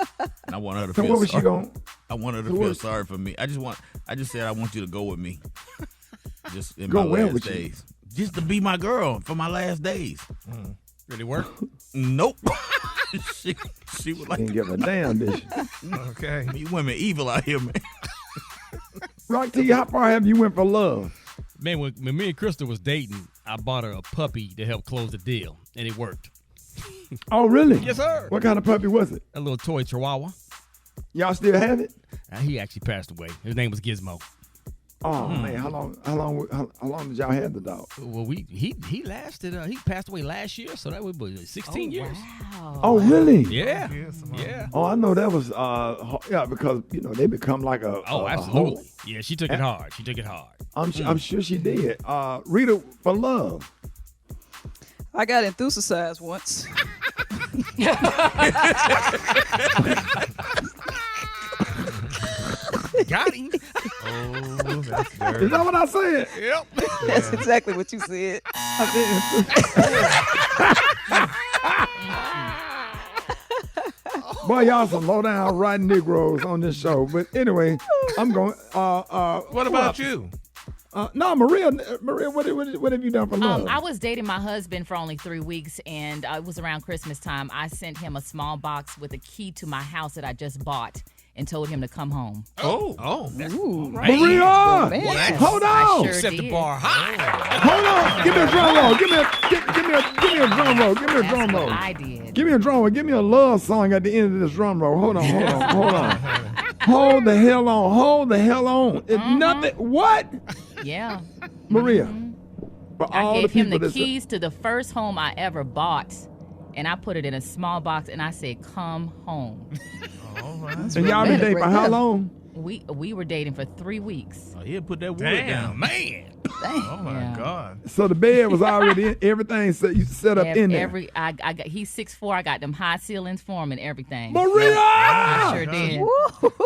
I want her to So feel what was sorry. she going? I want her to So feel what- sorry for me. I just said I want you to go with me. Just in Go my where last with you? days. Just to be my girl for my last days. Really work? Nope. she was like, Didn't give a damn, did she? Okay. You women evil out here, man. Rock T, how far have you went for love? Man, when me and Crystal was dating, I bought her a puppy to help close the deal, and it worked. Oh, really? Yes, sir. What kind of puppy was it? A little toy chihuahua. Y'all still have it? He actually passed away. His name was Gizmo. Oh man, how long did y'all have the dog? Well, he lasted. He passed away last year, so that would be 16 years. Wow. Oh really? Yeah. Oh, I know that was because they become like a absolutely. holy. Yeah, she took it hard. I'm sure she did. Rita, for love. I got enthusiastic once. Got him. Oh, that's dirty. Is that what I said? Yep. That's exactly what you said. Boy, y'all some low down rotten Negroes on this show. But anyway, I'm going. What about you? No, Maria, what have you done for love? I was dating my husband for only 3 weeks, and it was around Christmas time. I sent him a small box with a key to my house that I just bought and told him to come home. That's right. Maria, hold on. Sure Set the did. bar high. Hold on. Give me a drum roll. Give me a drum roll. Give me a drum roll. I did. Give me a drum roll. Give me a love song at the end of this drum roll. Hold on. Hold the hell on. It's nothing. What? Yeah. Maria. For all I gave the him people the keys to the first home I ever bought, and I put it in a small box, and I said, "Come home." All right. And y'all been dating for how long? We were dating for 3 weeks. Oh, he'll put that wood Damn, down. man. Oh my God. So the bed was already in, everything set up in there. I got he's 6'4". I got them high ceilings for him and everything. Maria! I sure did.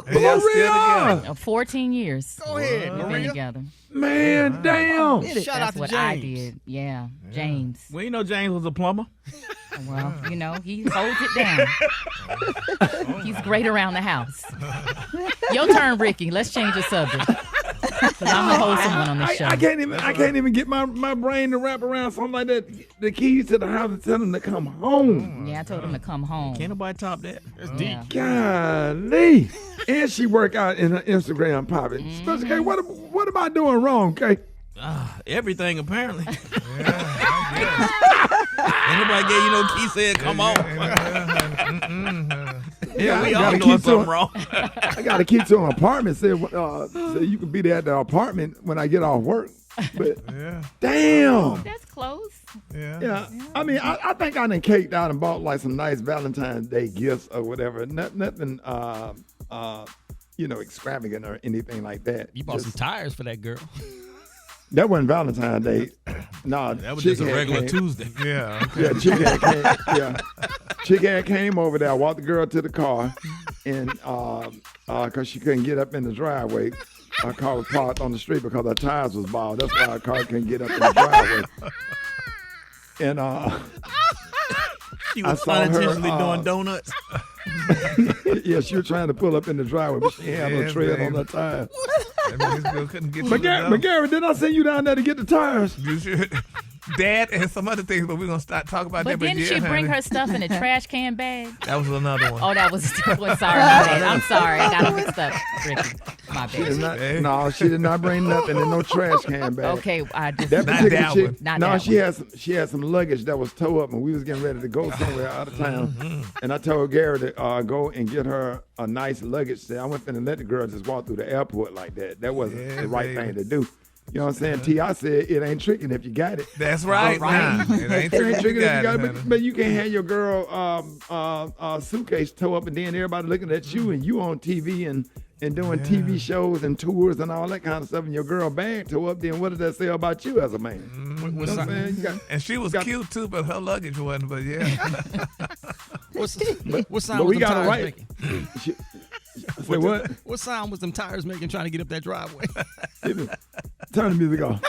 And y'all still together? 14 years. Go ahead, We've been Maria. together. Man, damn. Shout out That's to what James. I did. Yeah, James. Well, you know James was a plumber. Well, he holds it down. He's great around the house. Your turn, Ricky. Let's change the subject. Because I'm the wholesome one on this show. I can't even get my brain to wrap around something like that. The keys to the house and tell them to come home. Yeah, I told him to come home. Can't nobody top that. That's deep. Golly. And she work out in her Instagram popping. Special K, what am I doing wrong, Kay? Everything apparently. Ain't nobody gave you no key said come on. Yeah, we all doing something wrong. I got a key to an apartment. So you can be there at the apartment when I get off work. But damn. That's close. Yeah. I mean, I think I done caked out and bought like some nice Valentine's Day gifts or whatever. Nothing, extravagant or anything like that. You bought some tires for that girl. That wasn't Valentine's Day. No, that was just a regular Tuesday. Yeah. Yeah, Chick had came over there. I walked the girl to the car, and because she couldn't get up in the driveway, our car was parked on the street because her tires was bald. That's why our car couldn't get up in the driveway. And she was unintentionally doing donuts. Yeah, she was trying to pull up in the driveway, but she had no tread on her tires. Couldn't get McGarry, didn't I send you down there to get the tires? You should. That and some other things, but we're going to start talking about that. But didn't she bring her stuff in a trash can bag? That was another one. Oh, that was a different one. Sorry, I'm sorry. I got it mixed up, Ricky. My bad. No, she did not bring nothing in no trash can bag. Okay, I just that not particular that chick. one. Not No, that she had some luggage that was towed up, and we was getting ready to go somewhere out of town. And I told Gary to go and get her a nice luggage set. I went and let the girl just walk through the airport like that. That wasn't the right thing to do. You know what I'm saying? T.I. said it ain't tricking if you got it. That's right. Nah, it ain't tricking if you got it. But you can't have your girl suitcase tow up and then everybody looking at you and you on TV and doing TV shows and tours and all that kind of stuff and your girl bag tow up, then what does that say about you as a man? You know what I'm saying? And she was cute too, but her luggage wasn't. But yeah. What sound but was we them got it tires right. making? Say what? What sound was them tires making trying to get up that driveway? Turn the music off.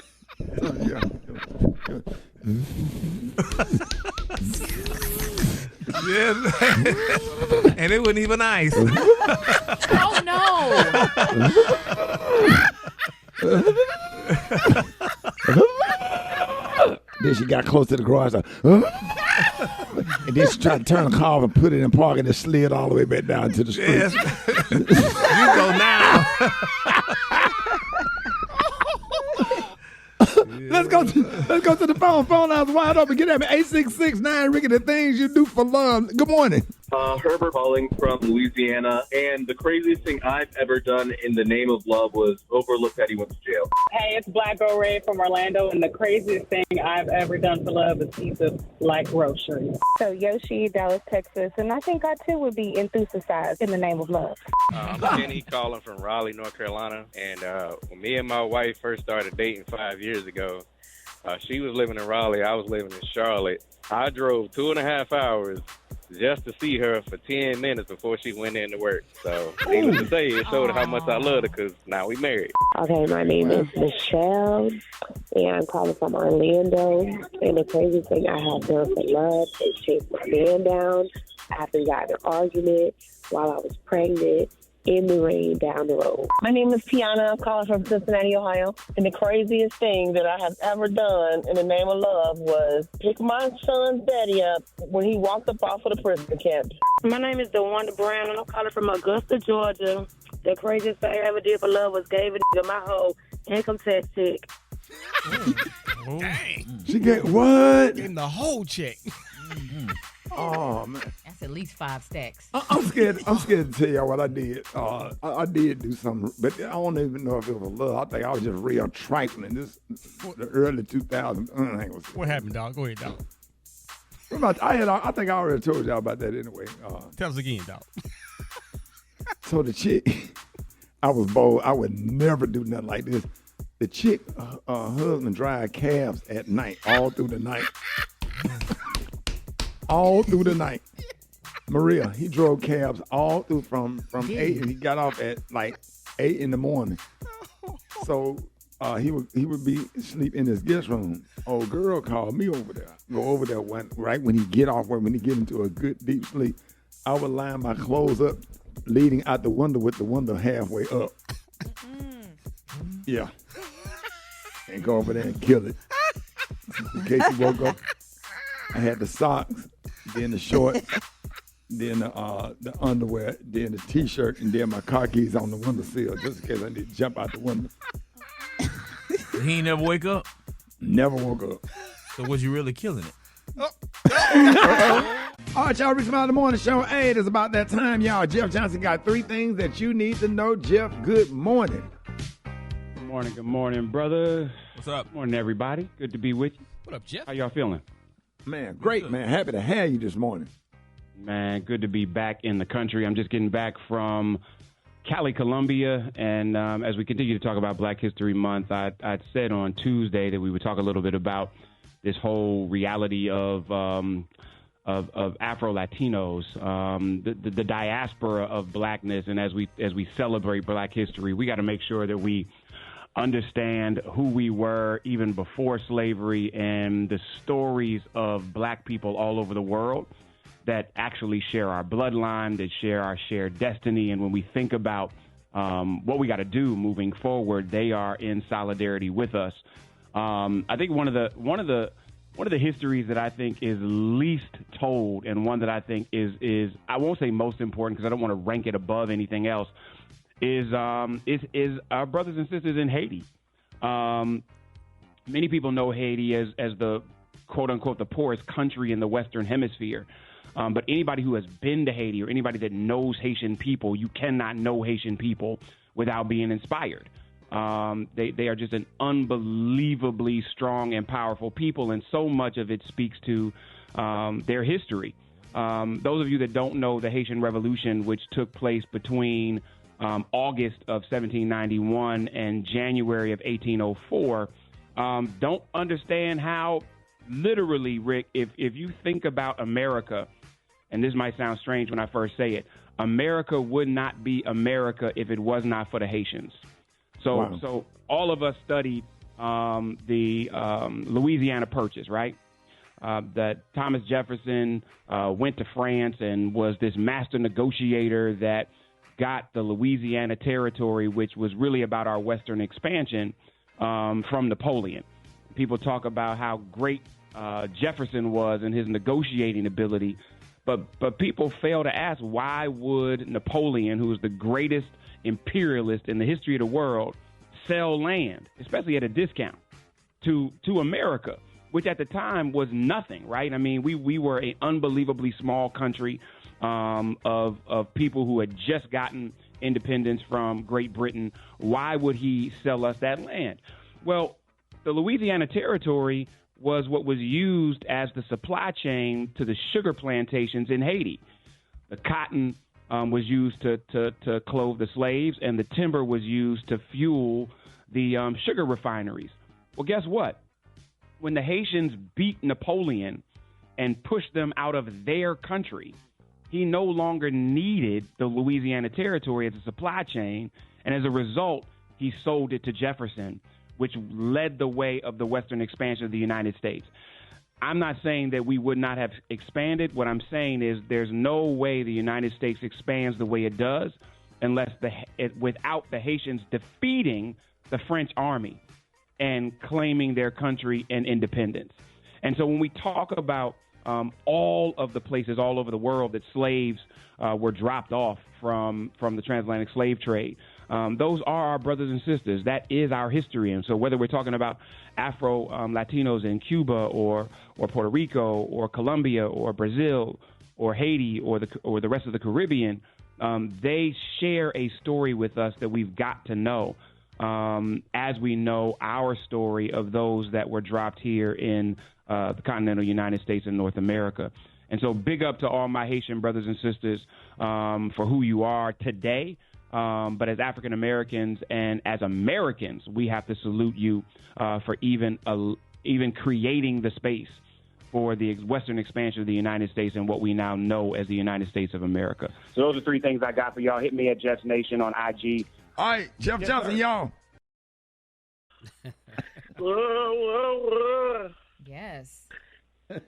Yeah. And it wasn't even ice. Oh no! Then she got close to the garage. And then she tried to turn the car off and put it in park and it slid all the way back down to the street. Yes. You go now. Let's go to the phone. Phone lines wide open. Get at me. 866-9 Ricky, the things you do for love. Good morning. Herbert calling from Louisiana, and the craziest thing I've ever done in the name of love was overlook that he went to jail. Hey, it's Black Girl Ray from Orlando, and the craziest thing I've ever done for love is eat the like groceries. So Yoshi, Dallas, Texas, and I think I too would be enthusiastic in the name of love. I'm Kenny calling from Raleigh, North Carolina, and when me and my wife first started dating 5 years ago, she was living in Raleigh, I was living in Charlotte. I drove 2.5 hours just to see her for 10 minutes before she went into work. So, needless to say, it showed her how much I loved her because now we married. Okay, my name is Michelle, and I'm calling from Orlando. And the craziest thing I have done for love is chase my man down after we got in an argument while I was pregnant in the rain down the road. My name is Tiana. I'm calling from Cincinnati, Ohio. And the craziest thing that I have ever done in the name of love was pick my son's daddy up when he walked up off of the prison camp. My name is DeWanda Brown, and I'm calling from Augusta, Georgia. The craziest thing I ever did for love was gave a nigga my whole income tax check. Dang. She get what? Getting the whole check. Oh man, That's at least 5 stacks. I'm scared. I'm scared to tell y'all what I did. I did do something, but I don't even know if it was love. I think I was just real trifling. This the early 2000s. What happened, dog? Go ahead, dog. I think I already told y'all about that anyway. Tell us again, dog. So the chick, I was bold. I would never do nothing like this. The chick, husband drive cabs at night, all through the night. All through the night. Maria, he drove cabs all through from 8, and he got off at like 8 in the morning. So he would be asleep in his guest room. Old girl called me over there. Go over there right when he get off work, when he get into a good deep sleep. I would line my clothes up, leading out the window with the window halfway up. Yeah. And go over there and kill it. In case he woke up. I had the socks, then the shorts, then the underwear, then the T-shirt, and then my car keys on the windowsill, just in case I need to jump out the window. He ain't never wake up? Never woke up. So was you really killing it? All right, y'all, Rickey Smiley Morning Show. Hey, it's about that time, y'all. Jeff Johnson got 3 things that you need to know. Jeff, good morning. Good morning, brother. What's up? Morning, everybody. Good to be with you. What up, Jeff? How y'all feeling? Man, great, man. Happy to have you this morning. Man, good to be back in the country. I'm just getting back from Cali, Colombia, and as we continue to talk about Black History Month, I'd said on Tuesday that we would talk a little bit about this whole reality of Afro-Latinos, the diaspora of blackness, and as we celebrate Black history, we got to make sure that we understand who we were even before slavery and the stories of Black people all over the world that actually share our bloodline, that share our shared destiny. And when we think about what we got to do moving forward, they are in solidarity with us. I think one of the histories that I think is least told, and one that I think is I won't say most important because I don't want to rank it above anything else, is our brothers and sisters in Haiti. Many people know Haiti as the quote unquote the poorest country in the Western Hemisphere. But anybody who has been to Haiti or anybody that knows Haitian people, you cannot know Haitian people without being inspired. They are just an unbelievably strong and powerful people, and so much of it speaks to their history. Those of you that don't know the Haitian Revolution, which took place between August of 1791 and January of 1804, don't understand how literally, Rick, if you think about America, and this might sound strange when I first say it, America would not be America if it was not for the Haitians. So all of us studied the Louisiana Purchase, right? That Thomas Jefferson went to France and was this master negotiator that got the Louisiana Territory, which was really about our Western expansion, from Napoleon. People talk about how great Jefferson was and his negotiating ability, but people fail to ask, why would Napoleon, who was the greatest imperialist in the history of the world, sell land, especially at a discount, to America? which at the time was nothing, right? I mean, we were an unbelievably small country of people who had just gotten independence from Great Britain. Why would he sell us that land? Well, the Louisiana Territory was what was used as the supply chain to the sugar plantations in Haiti. The cotton was used to clothe the slaves, and the timber was used to fuel the sugar refineries. Well, guess what? When the Haitians beat Napoleon and pushed them out of their country, he no longer needed the Louisiana Territory as a supply chain, and as a result, he sold it to Jefferson, which led the way of the Western expansion of the United States. I'm not saying that we would not have expanded. What I'm saying is there's no way the United States expands the way it does unless without the Haitians defeating the French army and claiming their country and independence. And so when we talk about all of the places all over the world that slaves were dropped off from the transatlantic slave trade, those are our brothers and sisters. That is our history. And so whether we're talking about Afro Latinos in Cuba or Puerto Rico or Colombia or Brazil or Haiti or the rest of the Caribbean, they share a story with us that we've got to know, as we know our story of those that were dropped here in the continental United States and North America. And so big up to all my Haitian brothers and sisters for who you are today. But as African Americans and as Americans, we have to salute you for even creating the space for the Western expansion of the United States and what we now know as the United States of America. So those are three things I got for y'all. Hit me at Jeff's Nation on IG. All right, Jeff Johnson, y'all. Yes. I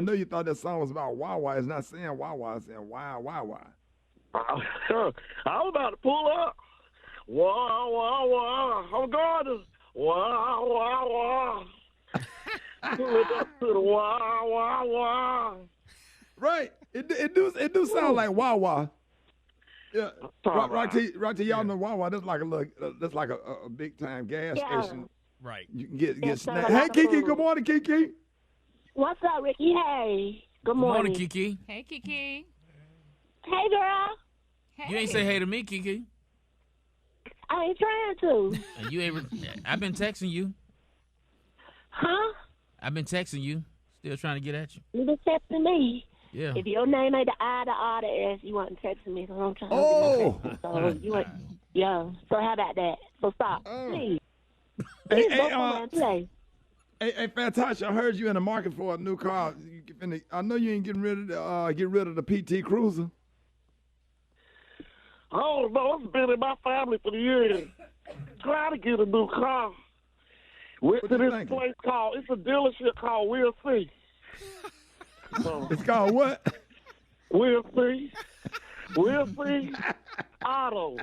know you thought that song was about Wawa. It's not saying Wawa, it's saying Wawa. I was about to pull up. Wah, wah, wah. I'm going to wah, wah, wah. Pull it up to the wah, wah, wah. Right. It do sound like Wawa. Yeah. Rock to y'all know Wawa. That's like a big time gas station. Right. You can get snacks. Hey Kiki, good morning, Kiki. What's up, Ricky? Hey. Good morning. Good morning, Kiki. Hey, Kiki. Hey, girl. Hey. You ain't say hey to me, Kiki. I ain't trying to. And you ain't. I've been texting you. Huh? I've been texting you. Still trying to get at you. You been texting me. Yeah. If your name ain't the I, the R, the S, you wasn't texting me. So I'm trying Oh. to so you ain't, yeah. So how about that? So stop, please. Hey, Please go somewhere and play. Hey, Fantastic, I heard you in the market for a new car. I know you ain't getting rid of the PT Cruiser. Oh, no, it's been in my family for years. Trying to get a new car. Went to this place it's a dealership called We'll See. It's called what? We'll See. We'll See Auto.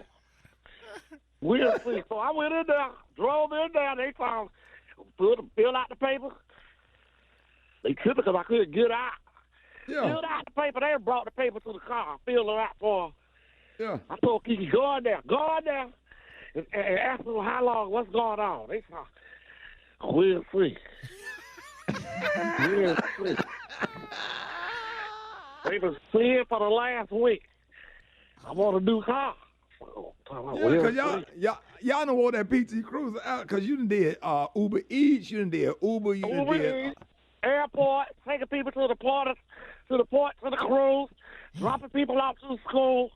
We'll See. So I went in there, drove in there, they found, fill out the paper. They took it because I couldn't get out. Yeah. Filled out the paper. They brought the paper to the car, filled it out for her. Yeah. I told Kiki, go in there, and ask them how long, what's going on. They said, we'll see. We'll see. They've been seeing for the last week. I want a new car. Yeah, because y'all don't want that PT Cruiser out because you done did Uber Eats, you done did Uber, you done did airport, taking people to the port, to the cruise, dropping people off to school,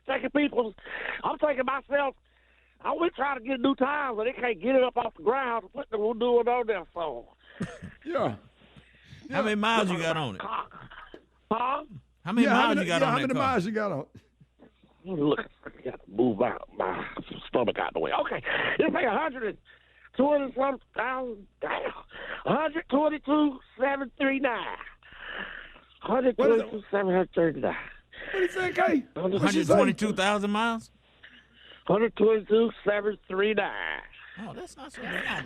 taking people. I'm taking myself. I went trying to get new tires, but they can't get it up off the ground. What they will do it on their phone. Yeah. How many miles you got on it? Huh? How many miles you got on that car? How many miles you got on? Look, I got to move out my stomach out the way. Okay, it's like 120-some thousand. Damn, 122,739. 122,739. What did you say, Kay? 122,000 miles. 122,739. Oh, that's not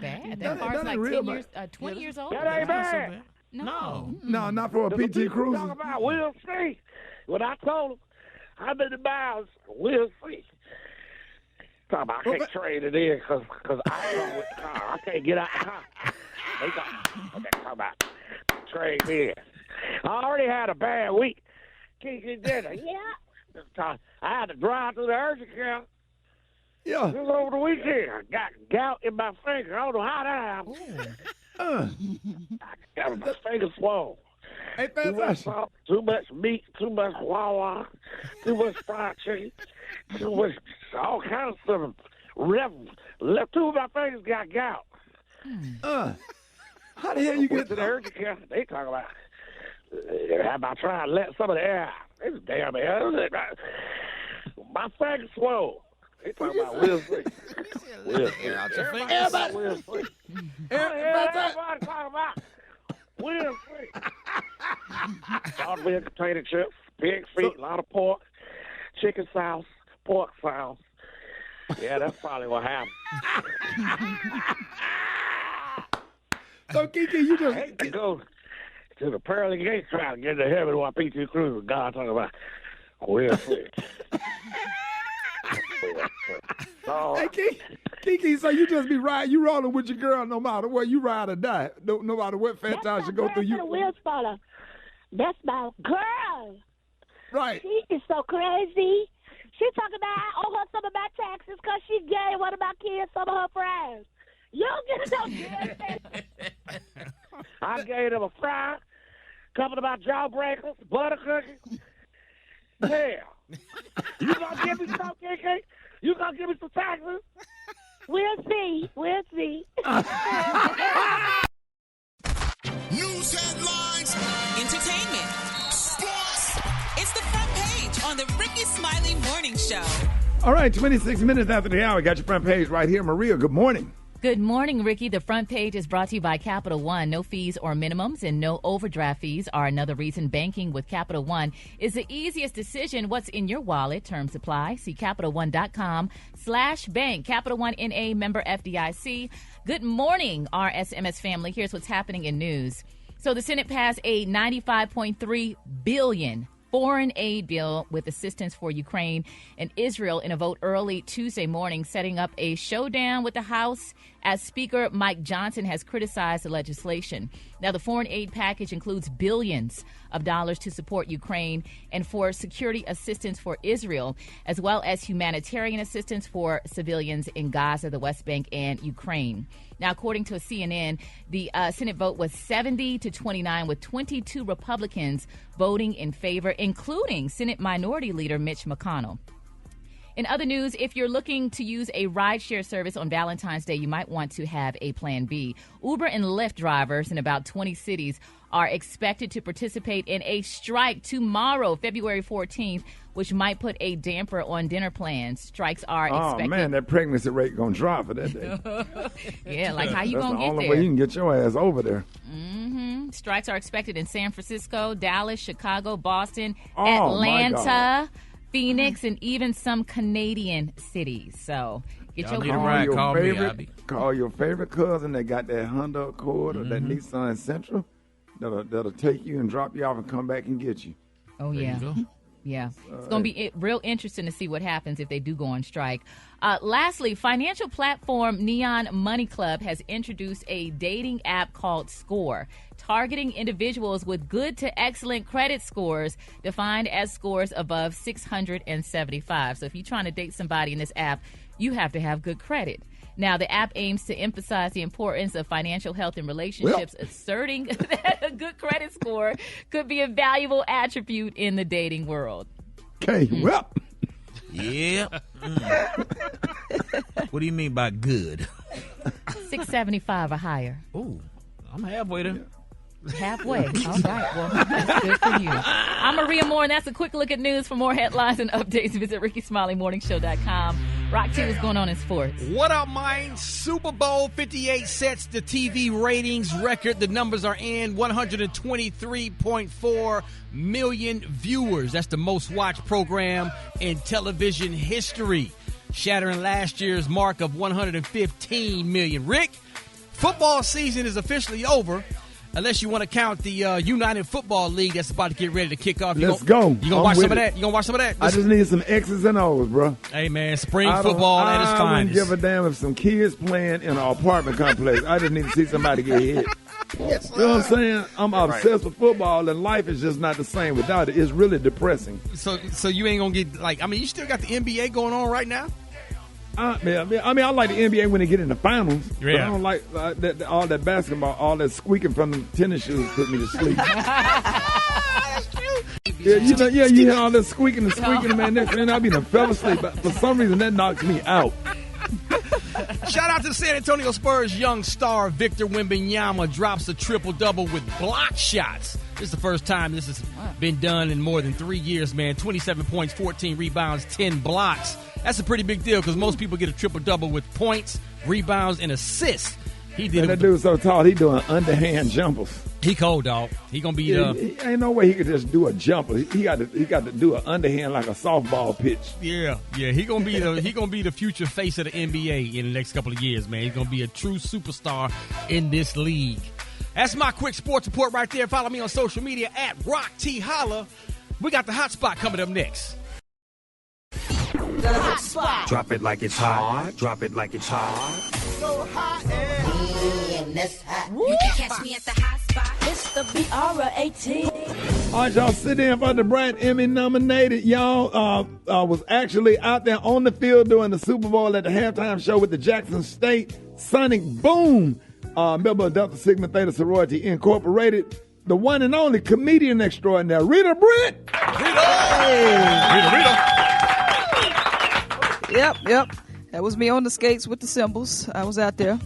bad. That car's like 20 years old. That ain't bad. No, not for a PT Cruiser. Talk about we'll see. When I told him how many miles, we'll see. Talking about I can't trade it in because I come with the car. I can't get out the car. They talking about trade in. I already had a bad week. Kiki did it. Yeah. I had to drive to the urgent care. Yeah. This was over the weekend. I got gout in my finger. I don't know how that happened. I got my finger swollen. Hey, too much salt, too much meat, too much wawa, too much fried chicken, too much all kinds of stuff. Two of my fingers got gout. How the hell you get to the urgent care? They talk about how about trying to let some of the air out. It's damn air. My finger's swollen. They talking about Will Smith. Will Smith. Everybody Will Smith. Everybody talking about Will Smith. Saltwater potato chips, pig feet, a lot of pork, chicken sauce, pork sauce. Yeah, that's probably what happened. So, Kiki, you just... I hate to go to the pearly gates trying to get to heaven while P.T. Cruz with God talking about Will Smith. Hey, Kiki, so you just be you rolling with your girl no matter what, you ride or die. No matter what fantasy go through you. That's my girl. Right. She is so crazy. She talking about I owe her some of my taxes because she gave one of my kids some of her fries. You don't get no good. I gave them a fry, couple of my jawbreakers, butter cookies. Yeah. You gonna give me some, Kiki? You gonna give me some taxes? We'll see. We'll see. News headlines. Entertainment. Sports. It's the front page on the Rickey Smiley Morning Show. All right, 26 minutes after the hour. Got your front page right here. Maria, good morning. Good morning, Ricky. The front page is brought to you by Capital One. No fees or minimums and no overdraft fees are another reason banking with Capital One is the easiest decision. What's in your wallet? Terms apply. See CapitalOne.com/bank. Capital One NA, member FDIC. Good morning, our SMS family. Here's what's happening in news. So the Senate passed a $95.3 billion foreign aid bill with assistance for Ukraine and Israel in a vote early Tuesday morning, setting up a showdown with the House as Speaker Mike Johnson has criticized the legislation. Now, the foreign aid package includes billions of dollars to support Ukraine and for security assistance for Israel, as well as humanitarian assistance for civilians in Gaza, the West Bank, and Ukraine. Now, according to CNN, the Senate vote was 70-29, with 22 Republicans voting in favor, including Senate Minority Leader Mitch McConnell. In other news, if you're looking to use a rideshare service on Valentine's Day, you might want to have a plan B. Uber and Lyft drivers in about 20 cities are expected to participate in a strike tomorrow, February 14th, which might put a damper on dinner plans. Strikes are expected. Oh, man, that pregnancy rate going to drop for that day. Yeah, like how you going to get there? That's the only way you can get your ass over there. Mm-hmm. Strikes are expected in San Francisco, Dallas, Chicago, Boston, Atlanta, Phoenix, and even some Canadian cities. So get your Call your favorite cousin that got that Honda Accord or that Nissan Sentra that'll take you and drop you off and come back and get you. Oh, yeah. Yeah. It's going to be real interesting to see what happens if they do go on strike. Lastly, financial platform Neon Money Club has introduced a dating app called Score, targeting individuals with good to excellent credit scores, defined as scores above 675. So if you're trying to date somebody in this app, you have to have good credit. Now, the app aims to emphasize the importance of financial health in relationships, asserting that a good credit score could be a valuable attribute in the dating world. Okay, well. Yeah. What do you mean by good? 675 or higher. Ooh, I'm halfway there. Halfway. All right. Well, that's good for you. I'm Maria Moore, and that's a quick look at news. For more headlines and updates, visit RickeySmileyMorningShow.com. Rock T, what's going on in sports? What up, mine? Super Bowl 58 sets the TV ratings record. The numbers are in 123.4 million viewers. That's the most watched program in television history, shattering last year's mark of 115 million. Rick, football season is officially over. Unless you want to count the United Football League that's about to get ready to kick off. Let's go. You gonna watch some of that? You gonna watch some of that? I just need some X's and O's, bro. Hey, man, spring football at its I finest. don't give a damn if some kids playing in an apartment complex. I just need to see somebody get hit. Yes, you know what I'm saying? I'm obsessed with football, and life is just not the same without it. It's really depressing. So you ain't gonna get you still got the NBA going on right now? I mean, I like the NBA when they get in the finals. Yeah. But I don't like all that basketball, all that squeaking from the tennis shoes put me to sleep. Yeah, you hear all that squeaking and squeaking, man. Next thing I be done fell asleep. But for some reason, that knocks me out. Shout out to the San Antonio Spurs young star Victor Wembanyama drops a triple-double with block shots. This is the first time this has been done in more than 3 years, man. 27 points, 14 rebounds, 10 blocks. That's a pretty big deal because most people get a triple-double with points, rebounds, and assists. He did. And that dude's so tall, he doing underhand jumpers. He cold, dog. He gonna be ain't no way he could just do a jumper. He got to do an underhand like a softball pitch. Yeah. He gonna be the future face of the NBA in the next couple of years, man. He's gonna be a true superstar in this league. That's my quick sports report right there. Follow me on social media at Rock T Holla. We got the hot spot coming up next. The hot spot. Drop it like it's hot. Drop it like it's hot. So hot and that's hot. You can catch me at the hot spot. It's the BR18. All right, y'all, sit in for the Brad Emmy nominated. Y'all was actually out there on the field during the Super Bowl at the halftime show with the Jackson State Sonic Boom. Member of Delta Sigma Theta Sorority Incorporated. The one and only comedian extraordinaire, Rita Britt. Rita. Yep. That was me on the skates with the cymbals. I was out there.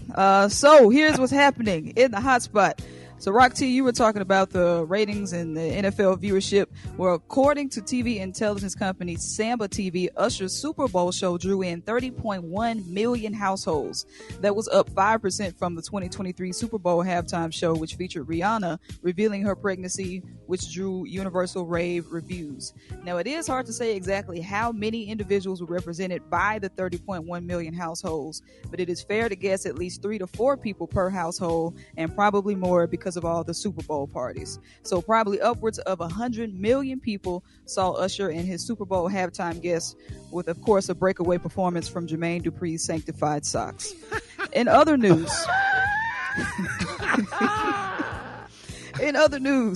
So here's what's happening in the hot spot. So, Rock T, you were talking about the ratings and the NFL viewership. Well, according to TV intelligence company Samba TV, Usher's Super Bowl show drew in 30.1 million households. That was up 5% from the 2023 Super Bowl halftime show, which featured Rihanna revealing her pregnancy, which drew universal rave reviews. Now, it is hard to say exactly how many individuals were represented by the 30.1 million households, but it is fair to guess at least 3 to 4 people per household, and probably more because of all the Super Bowl parties. So probably upwards of 100 million people saw Usher and his Super Bowl halftime guest, with, of course, a breakaway performance from Jermaine Dupri's Sanctified Socks. In other news,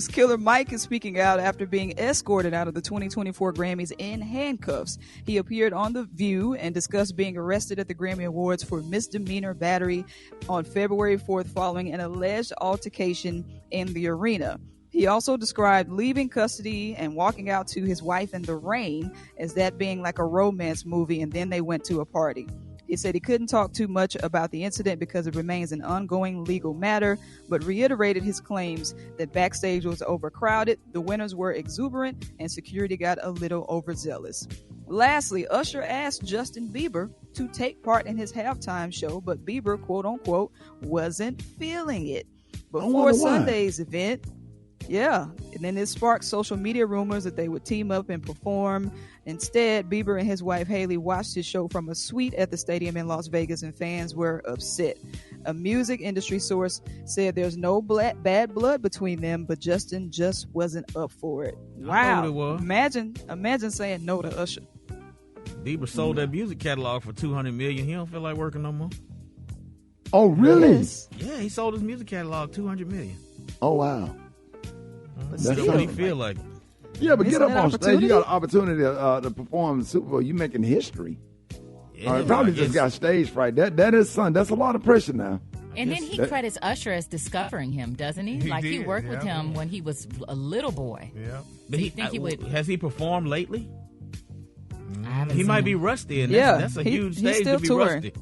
Killer Mike is speaking out after being escorted out of the 2024 Grammys in handcuffs. He appeared on The View and discussed being arrested at the Grammy Awards for misdemeanor battery on February 4th following an alleged altercation in the arena. He also described leaving custody and walking out to his wife in the rain as that being like a romance movie, and then they went to a party. He said he couldn't talk too much about the incident because it remains an ongoing legal matter, but reiterated his claims that backstage was overcrowded, the winners were exuberant, and security got a little overzealous. Lastly, Usher asked Justin Bieber to take part in his halftime show, but Bieber, quote unquote, wasn't feeling it. Before Sunday's event, and then it sparked social media rumors that they would team up and perform. Instead, Bieber and his wife Haley watched his show from a suite at the stadium in Las Vegas, and fans were upset. A music industry source said there's no bad blood between them, but Justin just wasn't up for it. Wow. Imagine saying no to Usher. Bieber sold that music catalog for $200 million. He don't feel like working no more. Oh, really? Yes. Yeah, he sold his music catalog $200 million. Oh, wow. That's what he feel like. Yeah, but get up on stage. You got an opportunity to perform the Super Bowl. You making history. Yeah, probably just got stage fright. That is that's a lot of pressure now. And then he credits Usher as discovering him, doesn't he? He worked with him when he was a little boy. Yeah. But he would. Has he performed lately? I haven't he seen might him. be rusty, and Yeah, that's a huge he's stage still to be touring. rusty.